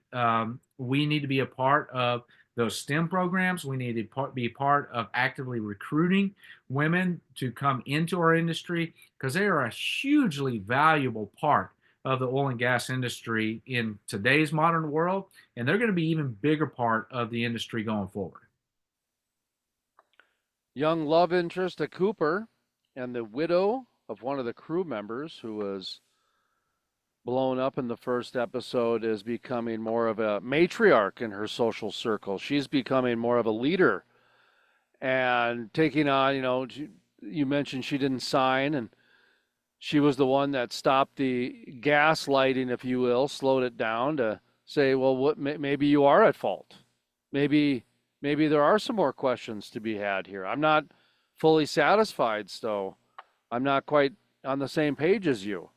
we need to be a part of those STEM programs. We need to be part of actively recruiting women to come into our industry because they are a hugely valuable part of the oil and gas industry in today's modern world, and they're going to be even bigger part of the industry going forward. Young love interest of Cooper and the widow of one of the crew members who was blown up in the first episode is becoming more of a matriarch in her social circle. She's becoming more of a leader and taking on, you mentioned she didn't sign, and she was the one that stopped the gaslighting, if you will, slowed it down to say, well, maybe you are at fault. Maybe there are some more questions to be had here. I'm not fully satisfied, so I'm not quite on the same page as you.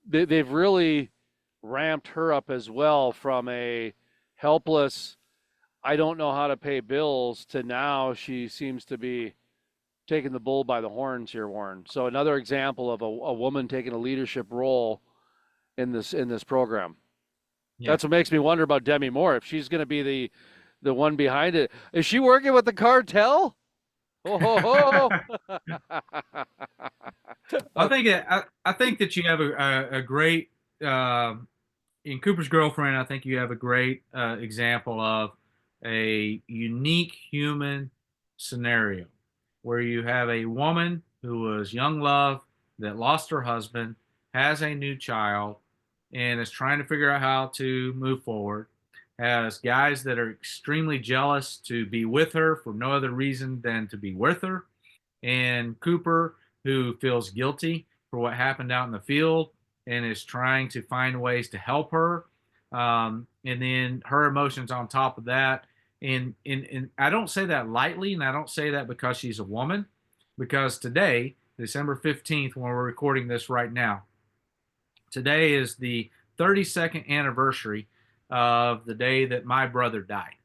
They've really ramped her up as well from a helpless, I don't know how to pay bills, to now she seems to be taking the bull by the horns here, Warren. So another example of a woman taking a leadership role in this program. Yeah. That's what makes me wonder about Demi Moore, if she's going to be the one behind it. Is she working with the cartel? Oh, ho, ho. I think that you have a great in Cooper's Girlfriend. I think you have a great example of a unique human scenario where you have a woman who was young love that lost her husband, has a new child, and is trying to figure out how to move forward. Has guys that are extremely jealous to be with her for no other reason than to be with her. And Cooper, who feels guilty for what happened out in the field and is trying to find ways to help her. And then her emotions on top of that. And I don't say that lightly, and I don't say that because she's a woman, because today, December 15th, when we're recording this right now, today is the 32nd anniversary of the day that my brother died.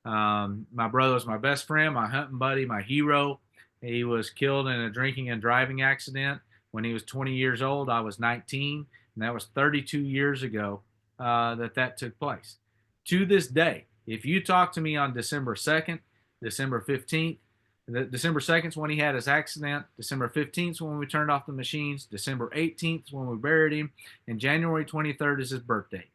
My brother was my best friend, my hunting buddy, my hero. He was killed in a drinking and driving accident when he was 20 years old. I was 19, and that was 32 years ago that took place. To this day, if you talk to me on December 2nd, December 15th, December 2nd is when he had his accident. December 15th is when we turned off the machines. December 18th is when we buried him. And January 23rd is his birthday.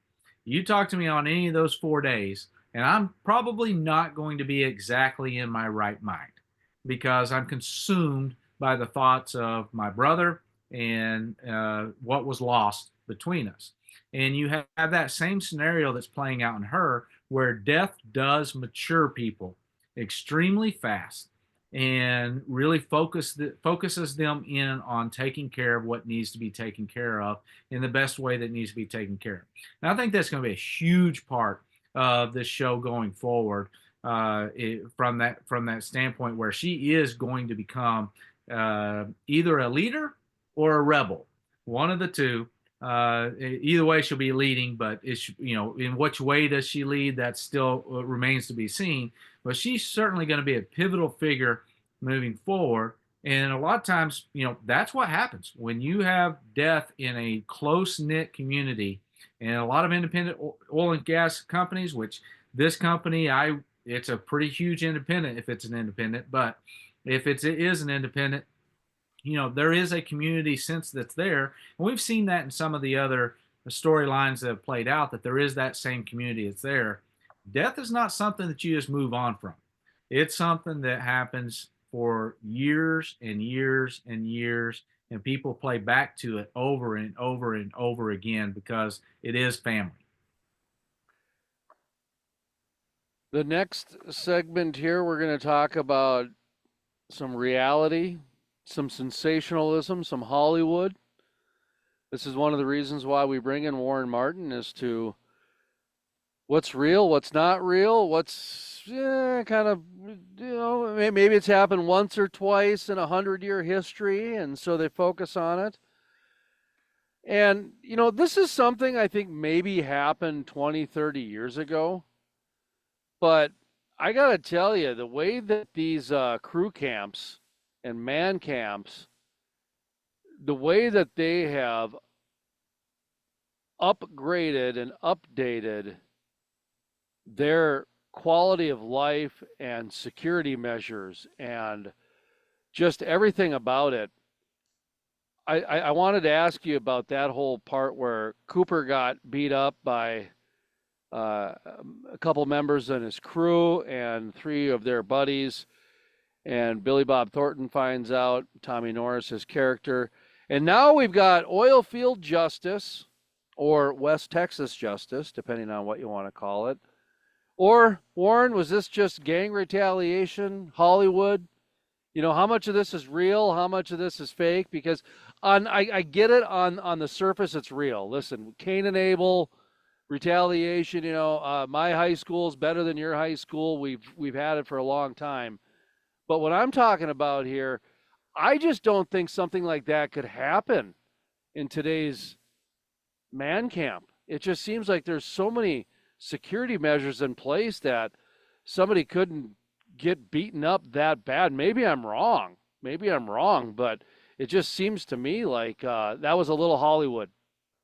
You talk to me on any of those 4 days, and I'm probably not going to be exactly in my right mind because I'm consumed by the thoughts of my brother and what was lost between us. And you have that same scenario that's playing out in her, where death does mature people extremely fast and really focuses them in on taking care of what needs to be taken care of in the best way that needs to be taken care of. And I think that's going to be a huge part of this show going forward, from that standpoint, where she is going to become either a leader or a rebel, one of the two. Either way, she'll be leading, but in which way does she lead? That still remains to be seen. But she's certainly going to be a pivotal figure moving forward. And a lot of times, that's what happens when you have death in a close-knit community. And a lot of independent oil and gas companies, which this company, it's a pretty huge independent if it's an independent, but if it is an independent, there is a community sense that's there. And we've seen that in some of the other storylines that have played out, that there is that same community that's there. Death is not something that you just move on from. It's something that happens for years and years and years, and people play back to it over and over and over again because it is family. The next segment here, we're going to talk about some reality, some sensationalism, some Hollywood. This is one of the reasons why we bring in Warren Martin, is to What's real, what's not real, what's kind of, maybe it's happened once or twice in 100-year history, and so they focus on it. And, this is something I think maybe happened 20, 30 years ago, but I got to tell you, the way that these crew camps and man camps, the way that they have upgraded and updated their quality of life and security measures and just everything about it. I wanted to ask you about that whole part where Cooper got beat up by a couple members in his crew and three of their buddies. And Billy Bob Thornton finds out, Tommy Norris, his character. And now we've got oil field justice or West Texas justice, depending on what you want to call it. Or, Warren, was this just gang retaliation, Hollywood? How much of this is real? How much of this is fake? Because I get it on the surface, it's real. Listen, Cain and Abel, retaliation. My high school is better than your high school. We've had it for a long time. But what I'm talking about here, I just don't think something like that could happen in today's man camp. It just seems like there's so many security measures in place that somebody couldn't get beaten up that bad. Maybe I'm wrong. But it just seems to me like that was a little Hollywood.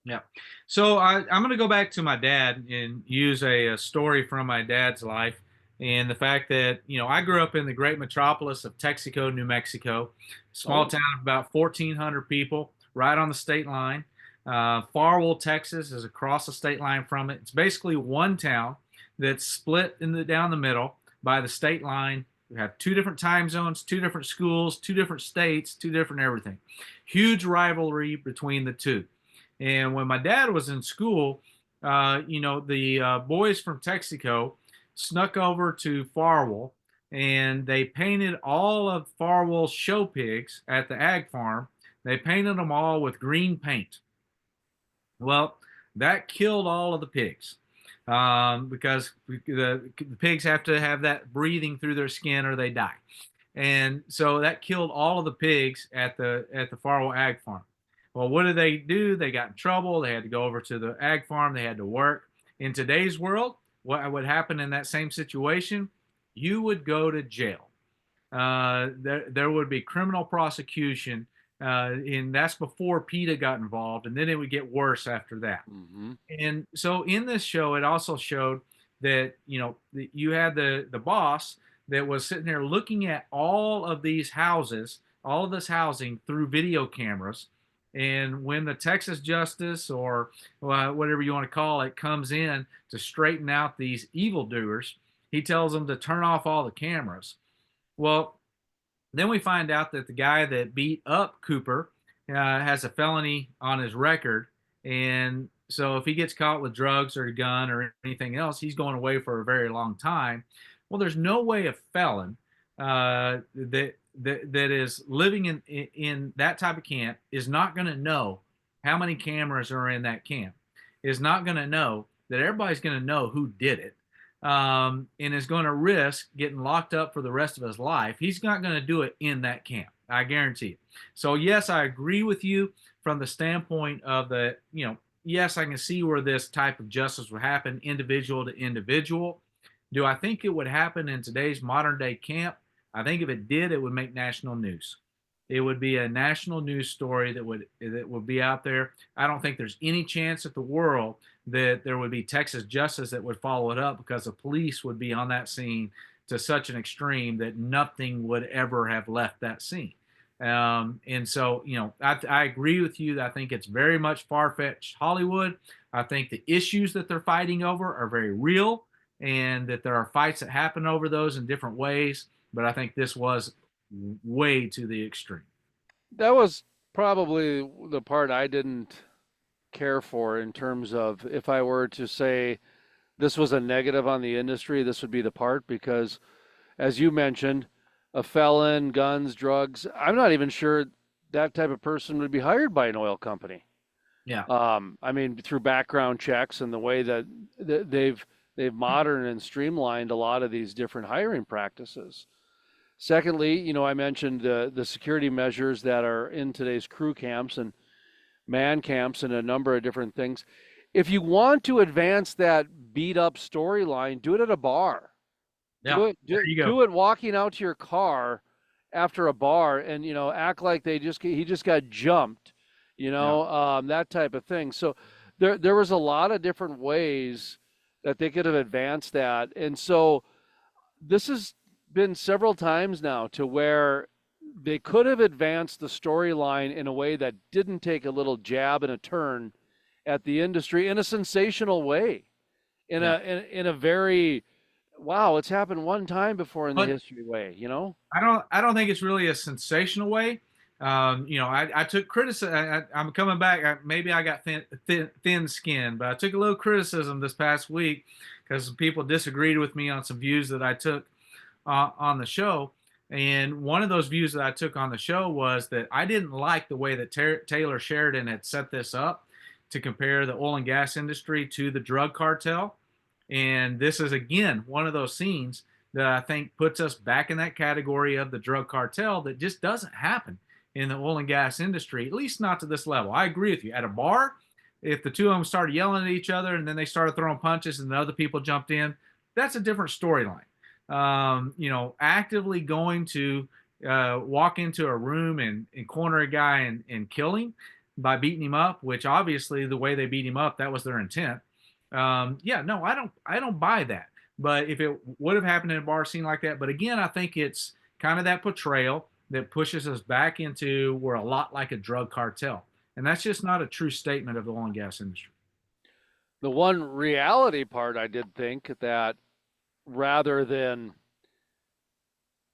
Yeah. So I'm going to go back to my dad and use a story from my dad's life and the fact that, I grew up in the great metropolis of Texaco, New Mexico, small Oh, town of about 1,400 people, right on the state line. Farwell, Texas is across the state line from it. It's basically one town that's split down the middle by the state line. We have two different time zones, two different schools, two different states, two different everything. Huge rivalry between the two. And when my dad was in school, the boys from Texaco snuck over to Farwell and they painted all of Farwell's show pigs at the ag farm. They painted them all with green paint. Well, that killed all of the pigs because the pigs have to have that breathing through their skin or they die. And so that killed all of the pigs at the Farwell Ag Farm. Well, what did they do? They got in trouble. They had to go over to the ag farm. They had to work. In today's world, what would happen in that same situation? You would go to jail. There would be criminal prosecution, and that's before PETA got involved, and then it would get worse after that. mm-hmm. And so in this show, it also showed that you had the boss that was sitting there looking at all of these houses, all of this housing through video cameras. And when the Texas Justice or whatever you want to call it comes in to straighten out these evildoers, he tells them to turn off all the cameras. Well, then we find out that the guy that beat up Cooper has a felony on his record. And so if he gets caught with drugs or a gun or anything else, he's going away for a very long time. Well, there's no way a felon that is living in that type of camp is not going to know how many cameras are in that camp. Is not going to know that everybody's going to know who did it. And is going to risk getting locked up for the rest of his life. He's not going to do it in that camp. I guarantee it. So yes, I agree with you from the standpoint of yes, I can see where this type of justice would happen individual to individual. Do I think it would happen in today's modern day camp? I think if it did, it would make national news. It would be a national news story that would be out there. I don't think there's any chance at the world that there would be Texas justice that would follow it up because the police would be on that scene to such an extreme that nothing would ever have left that scene. And so, I agree with you. I think it's very much far-fetched Hollywood. I think the issues that they're fighting over are very real and that there are fights that happen over those in different ways. But I think this was way to the extreme. That was probably the part I didn't care for in terms of if I were to say this was a negative on the industry, this would be the part because, as you mentioned, a felon, guns, drugs, I'm not even sure that type of person would be hired by an oil company. Yeah. I mean, through background checks and the way that they've They've moderned and streamlined a lot of these different hiring practices. Secondly, I mentioned the security measures that are in today's crew camps and man camps and a number of different things. If you want to advance that beat up storyline, do it at a bar. Yeah, there you go. Do it walking out to your car after a bar, and act like he just got jumped, Yeah. that type of thing. So there was a lot of different ways that they could have advanced that, and so this has been several times now to where they could have advanced the storyline in a way that didn't take a little jab and a turn at the industry in a sensational way, Yeah. in a very wow, it's happened one time before in the But history way. I don't think it's really a sensational way. I took criticism. I'm coming back. Maybe I got thin skin, but I took a little criticism this past week because people disagreed with me on some views that I took on the show. And one of those views that I took on the show was that I didn't like the way that Taylor Sheridan had set this up to compare the oil and gas industry to the drug cartel. And this is, again, one of those scenes that I think puts us back in that category of the drug cartel that just doesn't happen in the oil and gas industry, at least not to this level. I agree with you. At a bar, if the two of them started yelling at each other and then they started throwing punches and the other people jumped in, that's a different storyline. Actively going to walk into a room and corner a guy and kill him by beating him up, which obviously the way they beat him up, that was their intent. No, I don't buy that. But if it would have happened in a bar scene like that, but again, I think it's kind of that portrayal that pushes us back into we're a lot like a drug cartel, and that's just not a true statement of the oil and gas industry. The one reality part I did think that rather than,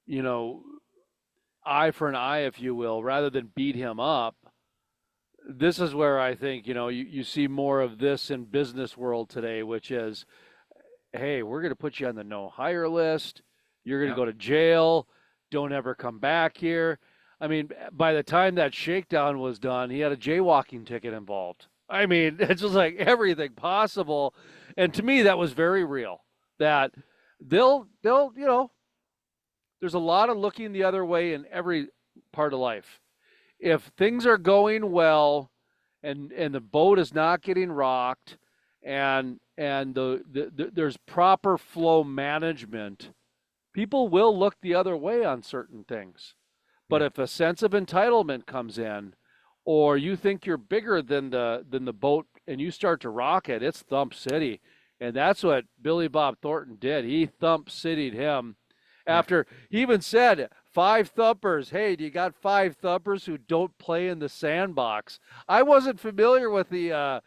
you know, eye for an eye, if you will, rather than beat him up, this is where I think, you see more of this in business world today, which is, hey, we're going to put you on the no hire list. You're going to Yep. go to jail. Don't ever come back here. I mean, by the time that shakedown was done, he had a jaywalking ticket involved. I mean, it's just like everything possible. And to me, that was very real. That they'll, there's a lot of looking the other way in every part of life. If things are going well and the boat is not getting rocked and there's proper flow management, people will look the other way on certain things. But Yeah. if a sense of entitlement comes in, or you think you're bigger than the boat and you start to rock it, it's thump city. And that's what Billy Bob Thornton did. He thump city'd him Yeah. after he even said 5 thumpers. Hey, do you got 5 thumpers who don't play in the sandbox? I wasn't familiar with the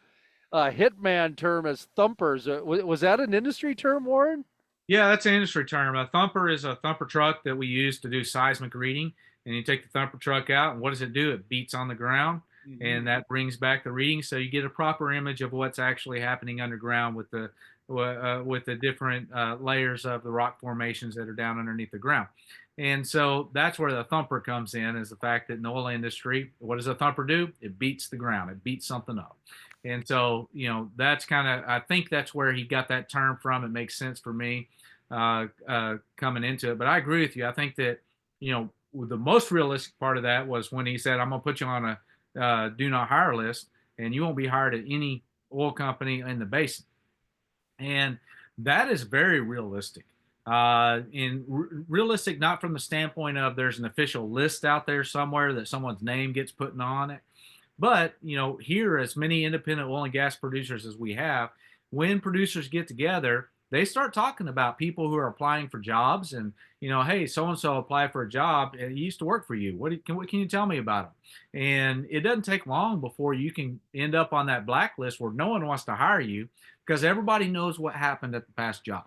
hitman term as thumpers. Was that an industry term, Warren? Yeah, that's an industry term. A thumper is a thumper truck that we use to do seismic reading. And you take the thumper truck out, and what does it do? It beats on the ground, Mm-hmm. and that brings back the reading, so you get a proper image of what's actually happening underground with the different layers of the rock formations that are down underneath the ground. And so that's where the thumper comes in, is the fact that in the oil industry, what does a thumper do? It beats the ground. It beats something up. And so, that's kind of, I think that's where he got that term from. It makes sense for me coming into it. But I agree with you. I think that, the most realistic part of that was when he said, I'm going to put you on a do not hire list, and you won't be hired at any oil company in the basin. And that is very realistic. Realistic, not from the standpoint of there's an official list out there somewhere that someone's name gets put on it. But, here, as many independent oil and gas producers as we have, when producers get together, they start talking about people who are applying for jobs and, hey, so-and-so applied for a job. He used to work for you. What can you tell me about him? And it doesn't take long before you can end up on that blacklist where no one wants to hire you because everybody knows what happened at the past job.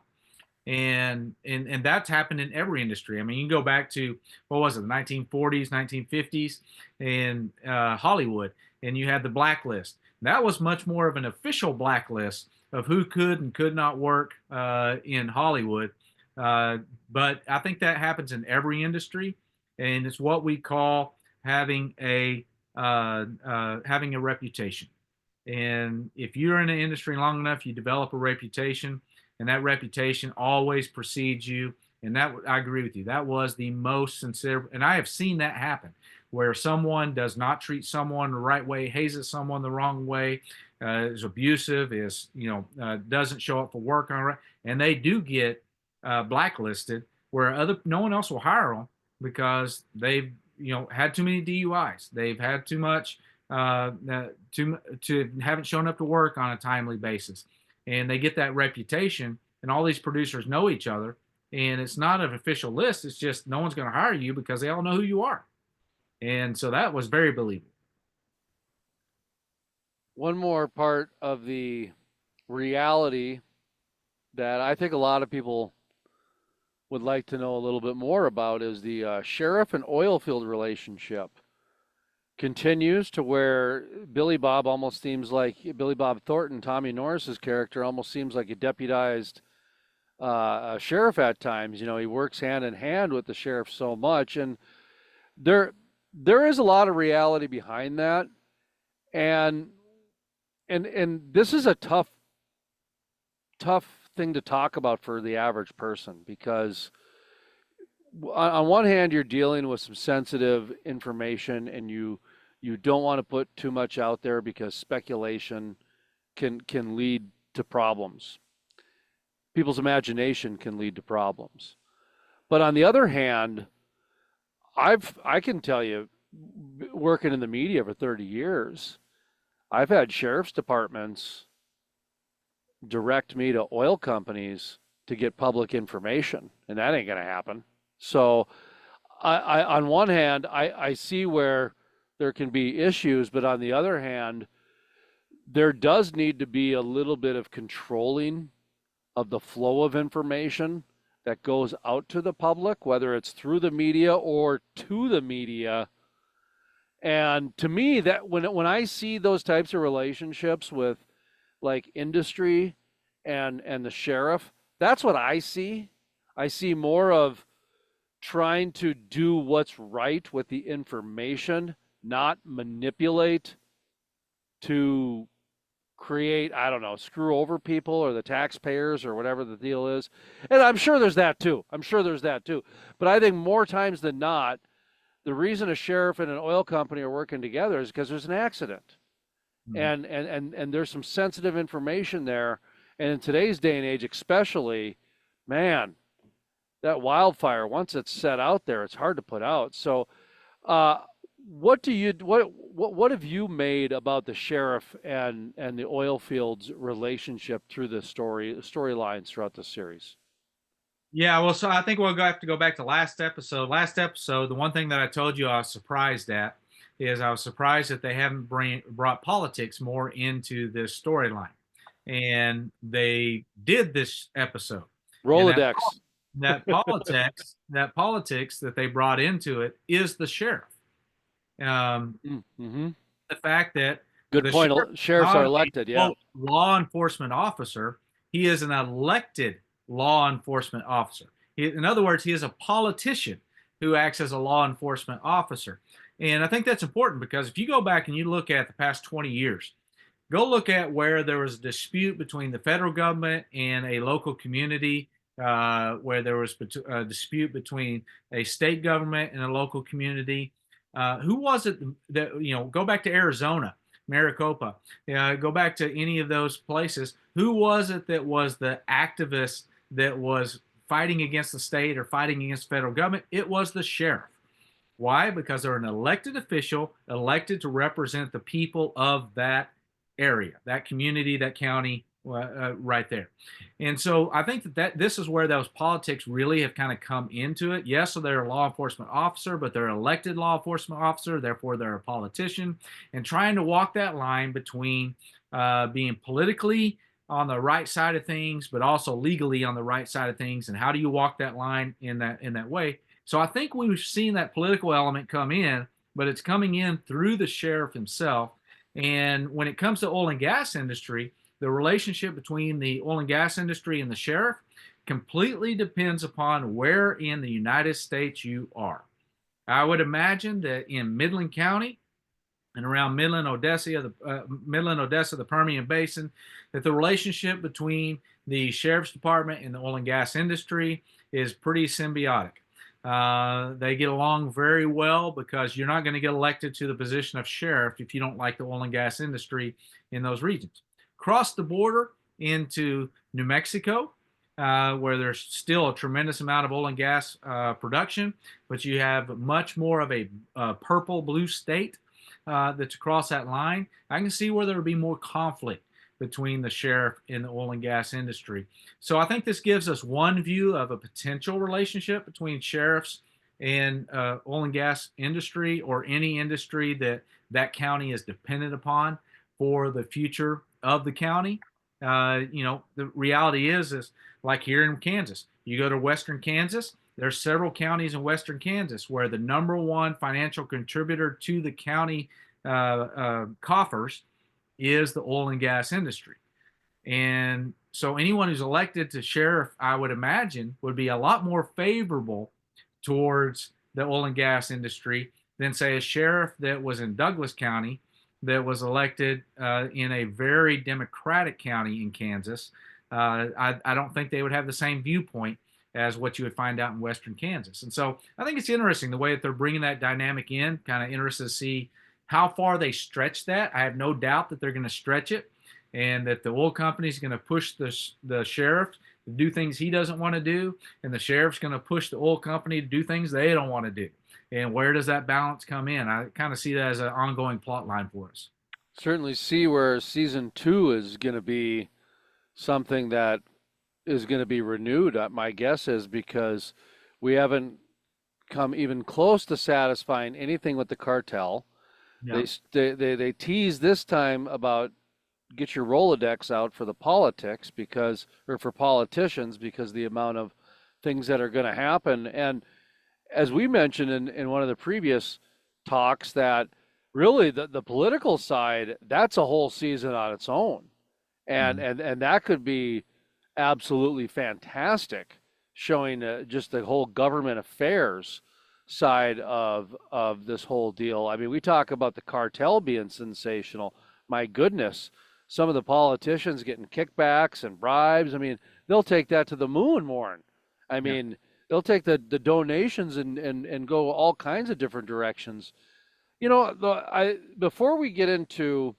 And that's happened in every industry. I mean, you can go back to what was it, the 1940s, 1950s, and Hollywood, and you had the blacklist. That was much more of an official blacklist of who could and could not work in Hollywood. But I think that happens in every industry, and it's what we call having a reputation. And if you're in an industry long enough, you develop a reputation. and that reputation always precedes you. And that, I agree with you, that was the most sincere. And I have seen that happen where someone does not treat someone the right way, hazes someone the wrong way, is abusive, doesn't show up for work on right, and they do get blacklisted, where no one else will hire them because they've had too many DUIs, they've had too much, to haven't shown up to work on a timely basis, and they get that reputation. And all these producers know each other, and it's not an official list. It's just no one's going to hire you because they all know who you are. And so that was very believable. One more part of the reality that I think a lot of people would like to know a little bit more about is the sheriff and oil field relationship continues to where Billy Bob Thornton, Tommy Norris's character, almost seems like a deputized sheriff at times. He works hand in hand with the sheriff so much, and there is a lot of reality behind that, and this is a tough thing to talk about for the average person, because on one hand you're dealing with some sensitive information, and you don't want to put too much out there because speculation can lead to problems. People's imagination can lead to problems. But on the other hand, I can tell you, working in the media for 30 years, I've had sheriff's departments direct me to oil companies to get public information, and that ain't going to happen. So I on one hand, I see where there can be issues, but on the other hand, there does need to be a little bit of controlling of the flow of information that goes out to the public, whether it's through the media or to the media. And to me, that when I see those types of relationships with like industry and the sheriff, that's what I see. I see more of trying to do what's right with the information, not manipulate to create, I don't know, screw over people or the taxpayers or whatever the deal is. And I'm sure there's that too. But I think more times than not, the reason a sheriff and an oil company are working together is because there's an accident. Mm-hmm. And there's some sensitive information there. And in today's day and age, especially, man, that wildfire, once it's set out there, it's hard to put out. So what have you made about the sheriff and the oil fields relationship through the storylines throughout the series? Yeah, well, so I think we'll have to go back to last episode. Last episode, the one thing that I told you I was surprised at is I was surprised that they haven't brought politics more into this storyline. And they did this episode. Rolodex. That politics that they brought into it is the sheriff. Mm-hmm. The fact that good point. Sheriffs are elected, yeah. Law enforcement officer. He is an elected law enforcement officer. In other words, he is a politician who acts as a law enforcement officer. And I think that's important because if you go back and you look at the past 20 years, go look at where there was a dispute between the federal government and a local community, where there was a dispute between a state government and a local community. Who was it that, go back to Arizona, Maricopa, go back to any of those places. Who was it that was the activist that was fighting against the state or fighting against the federal government? It was the sheriff. Why? Because they're an elected official, elected to represent the people of that area, that community, that county, right there. And so I think that this is where those politics really have kind of come into it. Yes, so they're a law enforcement officer, but they're an elected law enforcement officer, therefore they're a politician, and trying to walk that line between being politically on the right side of things, but also legally on the right side of things. And how do you walk that line in that way? So I think we've seen that political element come in, but it's coming in through the sheriff himself. And when it comes to oil and gas industry, the relationship between the oil and gas industry and the sheriff completely depends upon where in the United States you are. I would imagine that in Midland County, and around Midland, Odessa, the Permian Basin, that the relationship between the sheriff's department and the oil and gas industry is pretty symbiotic. They get along very well because you're not going to get elected to the position of sheriff if you don't like the oil and gas industry in those regions. Cross the border into New Mexico, where there's still a tremendous amount of oil and gas production, but you have much more of a purple blue state that's across that line. I can see where there would be more conflict between the sheriff and the oil and gas industry. So I think this gives us one view of a potential relationship between sheriffs and oil and gas industry, or any industry that that county is dependent upon for the future of the county. The reality is like here in Kansas, you go to Western Kansas, there's several counties in Western Kansas where the number one financial contributor to the county coffers is the oil and gas industry. And so anyone who's elected to sheriff, I would imagine, would be a lot more favorable towards the oil and gas industry than, say, a sheriff that was in Douglas County that was elected in a very Democratic county in Kansas. I don't think they would have the same viewpoint as what you would find out in Western Kansas. And so I think it's interesting the way that they're bringing that dynamic in, kind of interested to see how far they stretch that. I have no doubt that they're going to stretch it, and that the oil company is going to push the sheriff to do things he doesn't want to do, and the sheriff's going to push the oil company to do things they don't want to do. And where does that balance come in? I kind of see that as an ongoing plot line for us. Certainly see where season 2 is going to be something that is going to be renewed. My guess is because we haven't come even close to satisfying anything with the cartel. Yeah. They tease this time about get your Rolodex out for the politics because, or for politicians, because the amount of things that are going to happen. And as we mentioned in one of the previous talks, that really the political side, that's a whole season on its own. And Mhm. and that could be absolutely fantastic, showing just the whole government affairs side of this whole deal. I mean, we talk about the cartel being sensational. My goodness, some of the politicians getting kickbacks and bribes. I mean, they'll take that to the moon, Warren. I Yeah. mean, they'll take the donations and go all kinds of different directions. Before we get into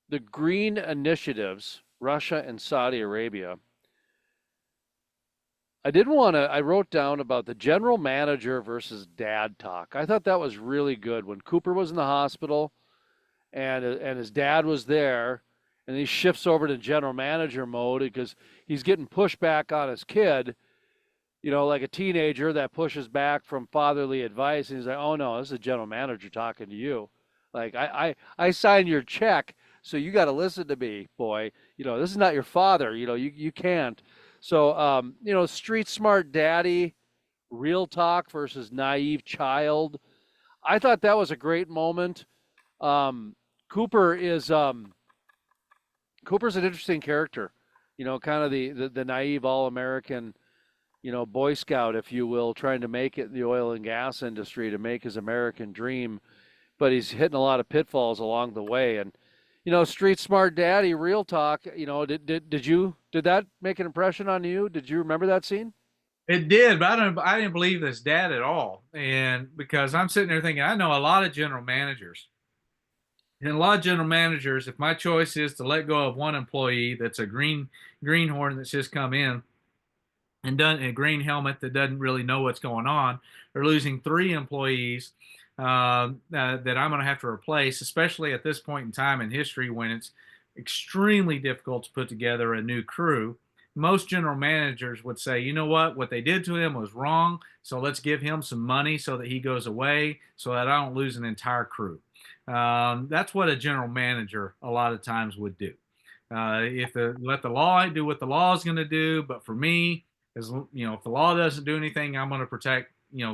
the green initiatives, Russia and Saudi Arabia, I wrote down about the general manager versus dad talk. I thought that was really good when Cooper was in the hospital and his dad was there, and he shifts over to general manager mode because he's getting pushback on his kid, like a teenager that pushes back from fatherly advice, and he's like, "Oh no, this is a general manager talking to you. Like I signed your check, so you got to listen to me, boy. This is not your father. You can't." So street smart daddy, real talk versus naive child. I thought that was a great moment. Um, Cooper is Cooper's an interesting character. Kind of the naive all American, Boy Scout, if you will, trying to make it in the oil and gas industry to make his American dream, but he's hitting a lot of pitfalls along the way. And street smart daddy, real talk. Did that make an impression on you? Did you remember that scene? It did, but I didn't believe this dad at all. And because I'm sitting there thinking, I know a lot of general managers. And a lot of general managers, if my choice is to let go of one employee that's a greenhorn that's just come in and done a green helmet that doesn't really know what's going on, or losing three employees that I'm going to have to replace, especially at this point in time in history when it's extremely difficult to put together a new crew. Most general managers would say, you know what they did to him was wrong, so let's give him some money so that he goes away so that I don't lose an entire crew. That's what a general manager a lot of times would do. Let the law do what the law is going to do, but for me, as if the law doesn't do anything, I'm going to protect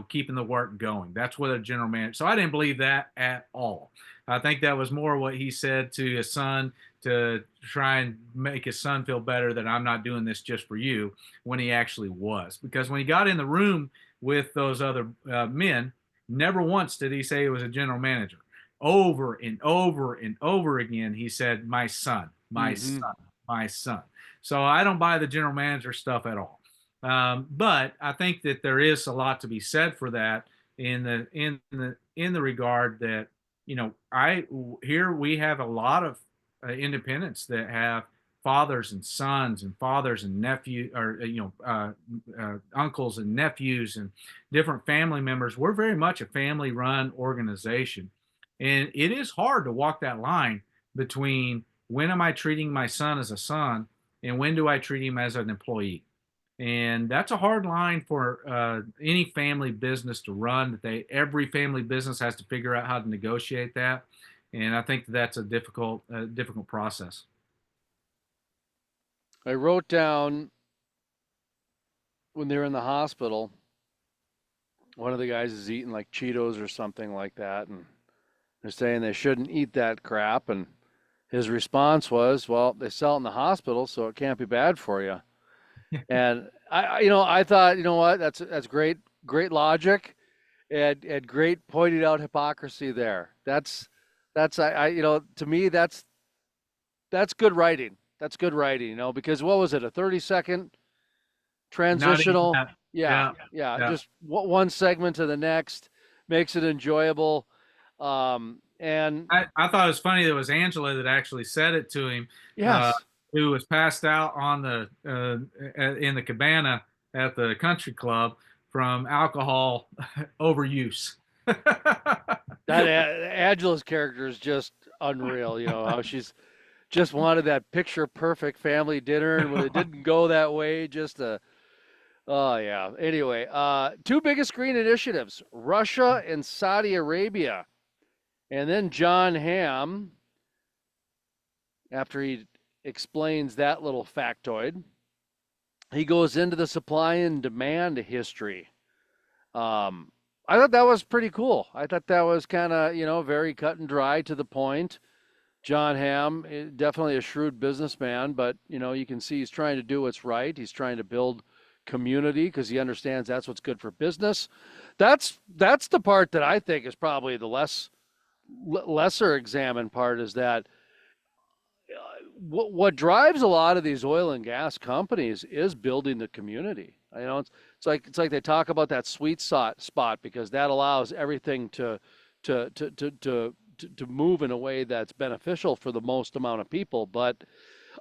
keeping the work going. That's what a general manager. So I didn't believe that at all. I think that was more what he said to his son to try and make his son feel better that I'm not doing this just for you, when he actually was. Because when he got in the room with those other men, Never once did he say he was a general manager. Over and over and over again, he said, my son, my Mm-hmm. son, my son. So I don't buy the general manager stuff at all. But I think that there is a lot to be said for that in the regard that, I here we have a lot of independents that have fathers and sons and fathers and nephew or uncles and nephews and different family members. We're very much a family run organization, and it is hard to walk that line between when am I treating my son as a son and when do I treat him as an employee. And that's a hard line for any family business to run. That every family business has to figure out how to negotiate that, and I think that's a difficult process. I wrote down when they were in the hospital, one of the guys is eating like Cheetos or something like that, and they're saying they shouldn't eat that crap. And his response was, "Well, they sell it in the hospital, so it can't be bad for you." And I thought, you know what, that's great logic, and great pointed out hypocrisy there. That's to me that's good writing. That's good writing, because what was it, a 30-second Not even transitional? that. Yeah, Yeah, yeah, yeah. just one segment to the next makes it enjoyable. And I thought it was funny that it was Angela that actually said it to him, uh, yes, who was passed out on the in the cabana at the country club from alcohol overuse. that Angela's character is just unreal. How she's just wanted that picture perfect family dinner, and when it didn't go that way, just oh yeah. Anyway, two biggest green initiatives: Russia and Saudi Arabia. And then Jon Hamm, after he explains that little factoid, he goes into the supply and demand history. I thought that was pretty cool. I thought that was kind of, very cut and dry, to the point. Jon Hamm, definitely a shrewd businessman, but you can see he's trying to do what's right. He's trying to build community because he understands that's what's good for business. That's the part that I think is probably the lesser examined part, is that what drives a lot of these oil and gas companies is building the community. It's like they talk about that sweet spot, because that allows everything to move in a way that's beneficial for the most amount of people. But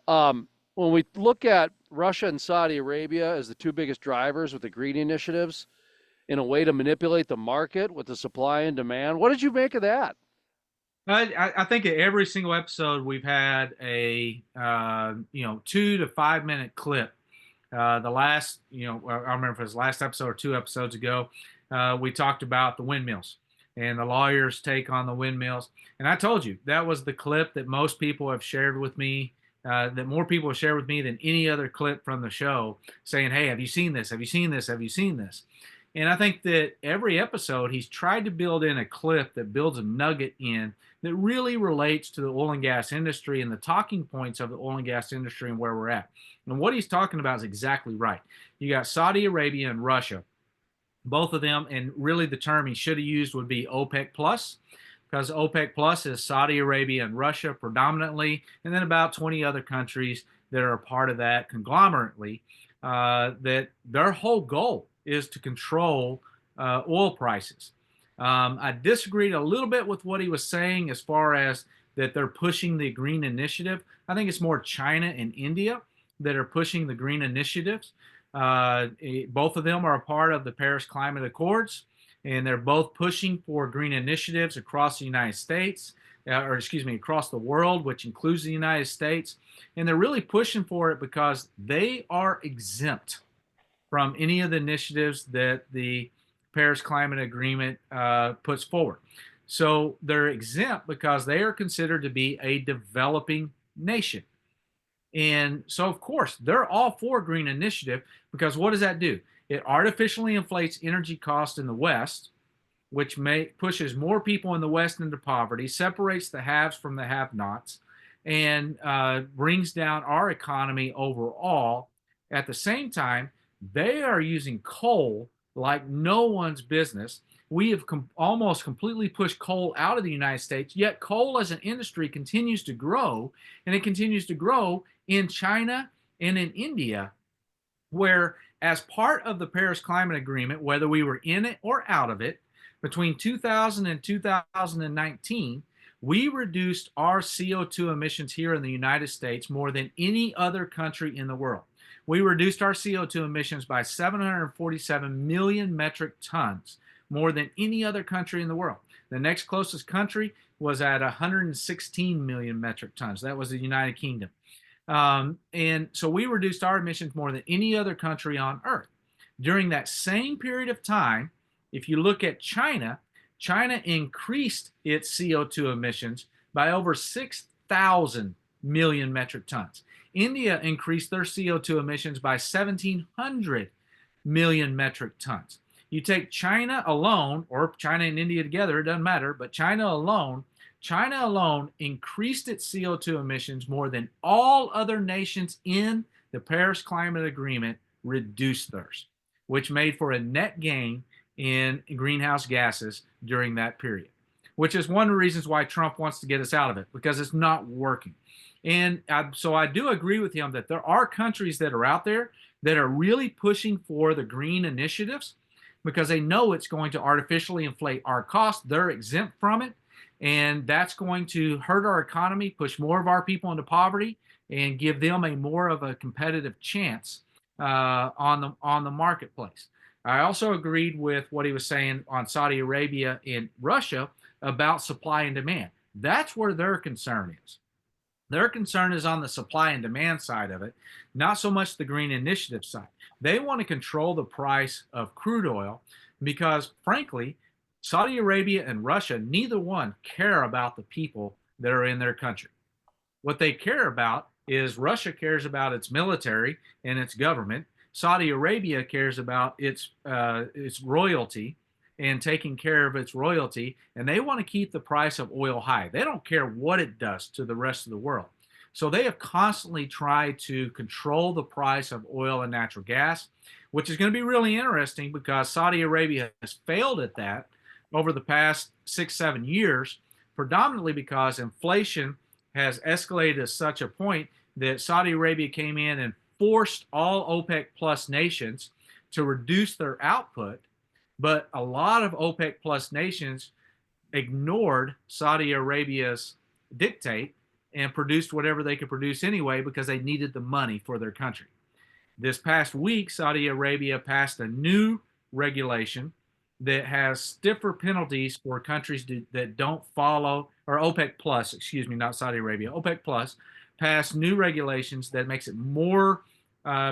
when we look at Russia and Saudi Arabia as the two biggest drivers with the green initiatives in a way to manipulate the market with the supply and demand, what did you make of that? I think at every single episode we've had a 2 to 5 minute clip. The last, I don't remember if it was last episode or 2 episodes ago, we talked about the windmills and the lawyer's take on the windmills. And I told you that was the clip that most people have shared with me, that more people have shared with me than any other clip from the show, saying, "Hey, have you seen this? Have you seen this? Have you seen this?" And I think that every episode he's tried to build in a clip that builds a nugget in that really relates to the oil and gas industry and the talking points of the oil and gas industry and where we're at. And what he's talking about is exactly right. You got Saudi Arabia and Russia, both of them, and really the term he should have used would be OPEC plus, because OPEC plus is Saudi Arabia and Russia predominantly, and then about 20 other countries that are a part of that conglomerately, that their whole goal is to control oil prices. I disagreed a little bit with what he was saying as far as that they're pushing the green initiative. I think it's more China and India that are pushing the green initiatives. Both of them are a part of the Paris Climate Accords, and they're both pushing for green initiatives across the United States, or excuse me, across the world, which includes the United States. And they're really pushing for it because they are exempt from any of the initiatives that the Paris Climate Agreement puts forward. So they're exempt because they are considered to be a developing nation. And so, of course, they're all for green initiative, because what does that do? It artificially inflates energy costs in the West, which pushes more people in the West into poverty, separates the haves from the have-nots, and brings down our economy overall. At the same time, they are using coal like no one's business. we have almost completely pushed coal out of the United States, yet coal as an industry continues to grow, and it continues to grow in China and in India, where as part of the Paris Climate Agreement, whether we were in it or out of it, between 2000 and 2019, we reduced our CO2 emissions here in the United States more than any other country in the world. We reduced our CO2 emissions by 747 million metric tons, more than any other country in the world. The next closest country was at 116 million metric tons. That was the United Kingdom. And so we reduced our emissions more than any other country on earth. During that same period of time, if you look at China, China increased its CO2 emissions by over 6,000 million metric tons. India increased their CO2 emissions by 1,700 million metric tons. You take China alone, or China and India together, it doesn't matter, but China alone increased its CO2 emissions more than all other nations in the Paris Climate Agreement reduced theirs, which made for a net gain in greenhouse gases during that period, which is one of the reasons why Trump wants to get us out of it, because it's not working. And so I do agree with him that there are countries that are out there that are really pushing for the green initiatives because they know it's going to artificially inflate our costs. They're exempt from it. And that's going to hurt our economy, push more of our people into poverty, and give them a more of a competitive chance on the marketplace. I also agreed with what he was saying on Saudi Arabia and Russia about supply and demand. That's where their concern is. Their concern is on the supply and demand side of it, not so much the green initiative side. They want to control the price of crude oil because, frankly, Saudi Arabia and Russia, neither one care about the people that are in their country. What they care about is Russia cares about its military and its government. Saudi Arabia cares about its royalty and taking care of its royalty, and they want to keep the price of oil high. They don't care what it does to the rest of the world. So they have constantly tried to control the price of oil and natural gas, which is going to be really interesting because Saudi Arabia has failed at that over the past 6-7 years, predominantly because inflation has escalated to such a point that Saudi Arabia came in and forced all OPEC plus nations to reduce their output. But a lot of OPEC plus nations ignored Saudi Arabia's dictate and produced whatever they could produce anyway because they needed the money for their country. This past week, Saudi Arabia passed a new regulation that has stiffer penalties for countries that don't follow, or OPEC plus, excuse me, not Saudi Arabia, OPEC plus passed new regulations that makes it more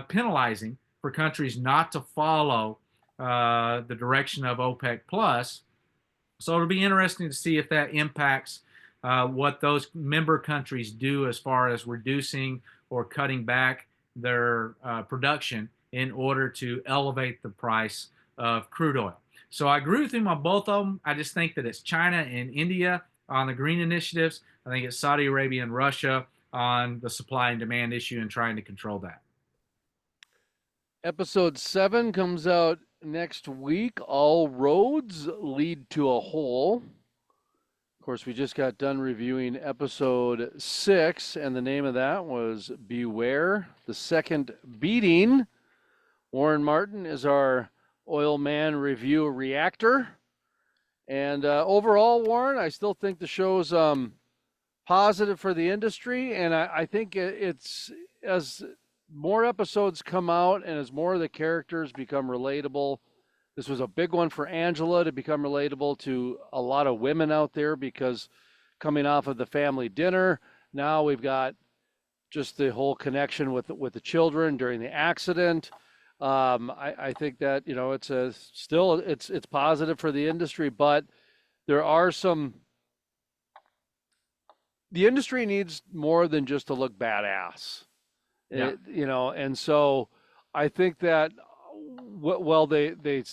penalizing for countries not to follow the direction of OPEC plus. So it'll be interesting to see if that impacts what those member countries do as far as reducing or cutting back their production in order to elevate the price of crude oil. So I agree with him on both of them. I just think that it's China and India on the green initiatives. I think it's Saudi Arabia and Russia on the supply and demand issue and trying to control that. Episode 7 comes out next week. All roads lead to a hole. Of course, we just got done reviewing episode 6, and the name of that was Beware the Second Beating. Warren Martin is our Oilman review reactor. And overall, Warren, I still think the show's positive for the industry, and I think it's as more episodes come out and as more of the characters become relatable. This was a big one for Angela to become relatable to a lot of women out there because coming off of the family dinner, now we've got just the whole connection with the children during the accident. I think that it's positive for the industry, but there are the industry needs more than just to look badass. Yeah. And so I think that they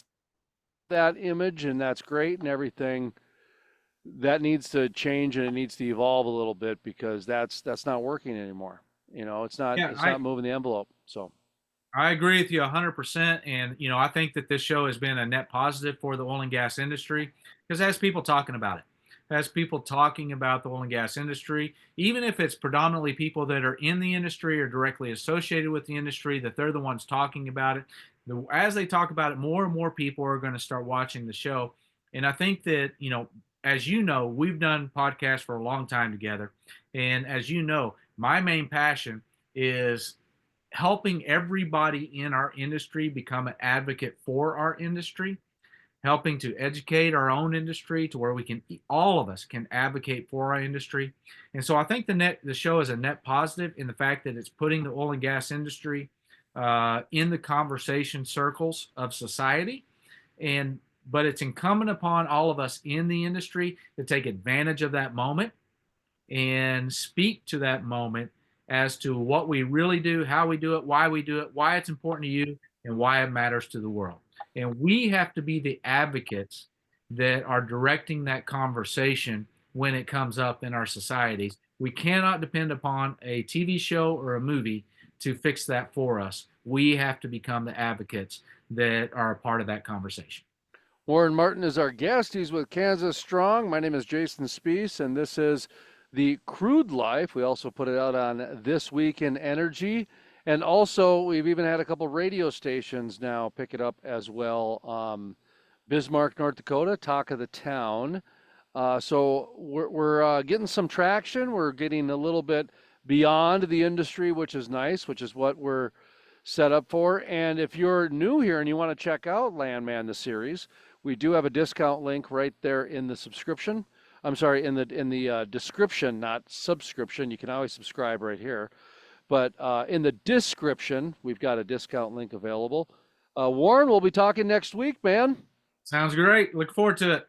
that image, and that's great and everything, that needs to change and it needs to evolve a little bit because that's not working anymore. It's not moving the envelope. So I agree with you 100%. And, I think that this show has been a net positive for the oil and gas industry because it has people talking about it. It has people talking about the oil and gas industry, even if it's predominantly people that are in the industry or directly associated with the industry, that they're the ones talking about it. As they talk about it, more and more people are going to start watching the show. And I think that, as you know, we've done podcasts for a long time together. And as you know, my main passion is helping everybody in our industry become an advocate for our industry, helping to educate our own industry to where we can, all of us can advocate for our industry. And so I think the show is a net positive in the fact that it's putting the oil and gas industry in the conversation circles of society. But it's incumbent upon all of us in the industry to take advantage of that moment and speak to that moment as to what we really do, how we do it, why it's important to you, and why it matters to the world. And we have to be the advocates that are directing that conversation when it comes up in our societies. We cannot depend upon a TV show or a movie to fix that for us. We have to become the advocates that are a part of that conversation. Warren Martin is our guest. He's with Kansas Strong. My name is Jason Spees, and this is the Crude Life. We also put it out on This Week in Energy. And also, we've even had a couple radio stations now pick it up as well. Bismarck, North Dakota, Talk of the Town. So we're getting some traction. We're getting a little bit beyond the industry, which is nice, which is what we're set up for. And if you're new here and you want to check out Landman, the series, we do have a discount link right there in the subscription. I'm sorry, in the description, not subscription. You can always subscribe right here. But in the description, we've got a discount link available. Warren, we'll be talking next week, man. Sounds great. Look forward to it.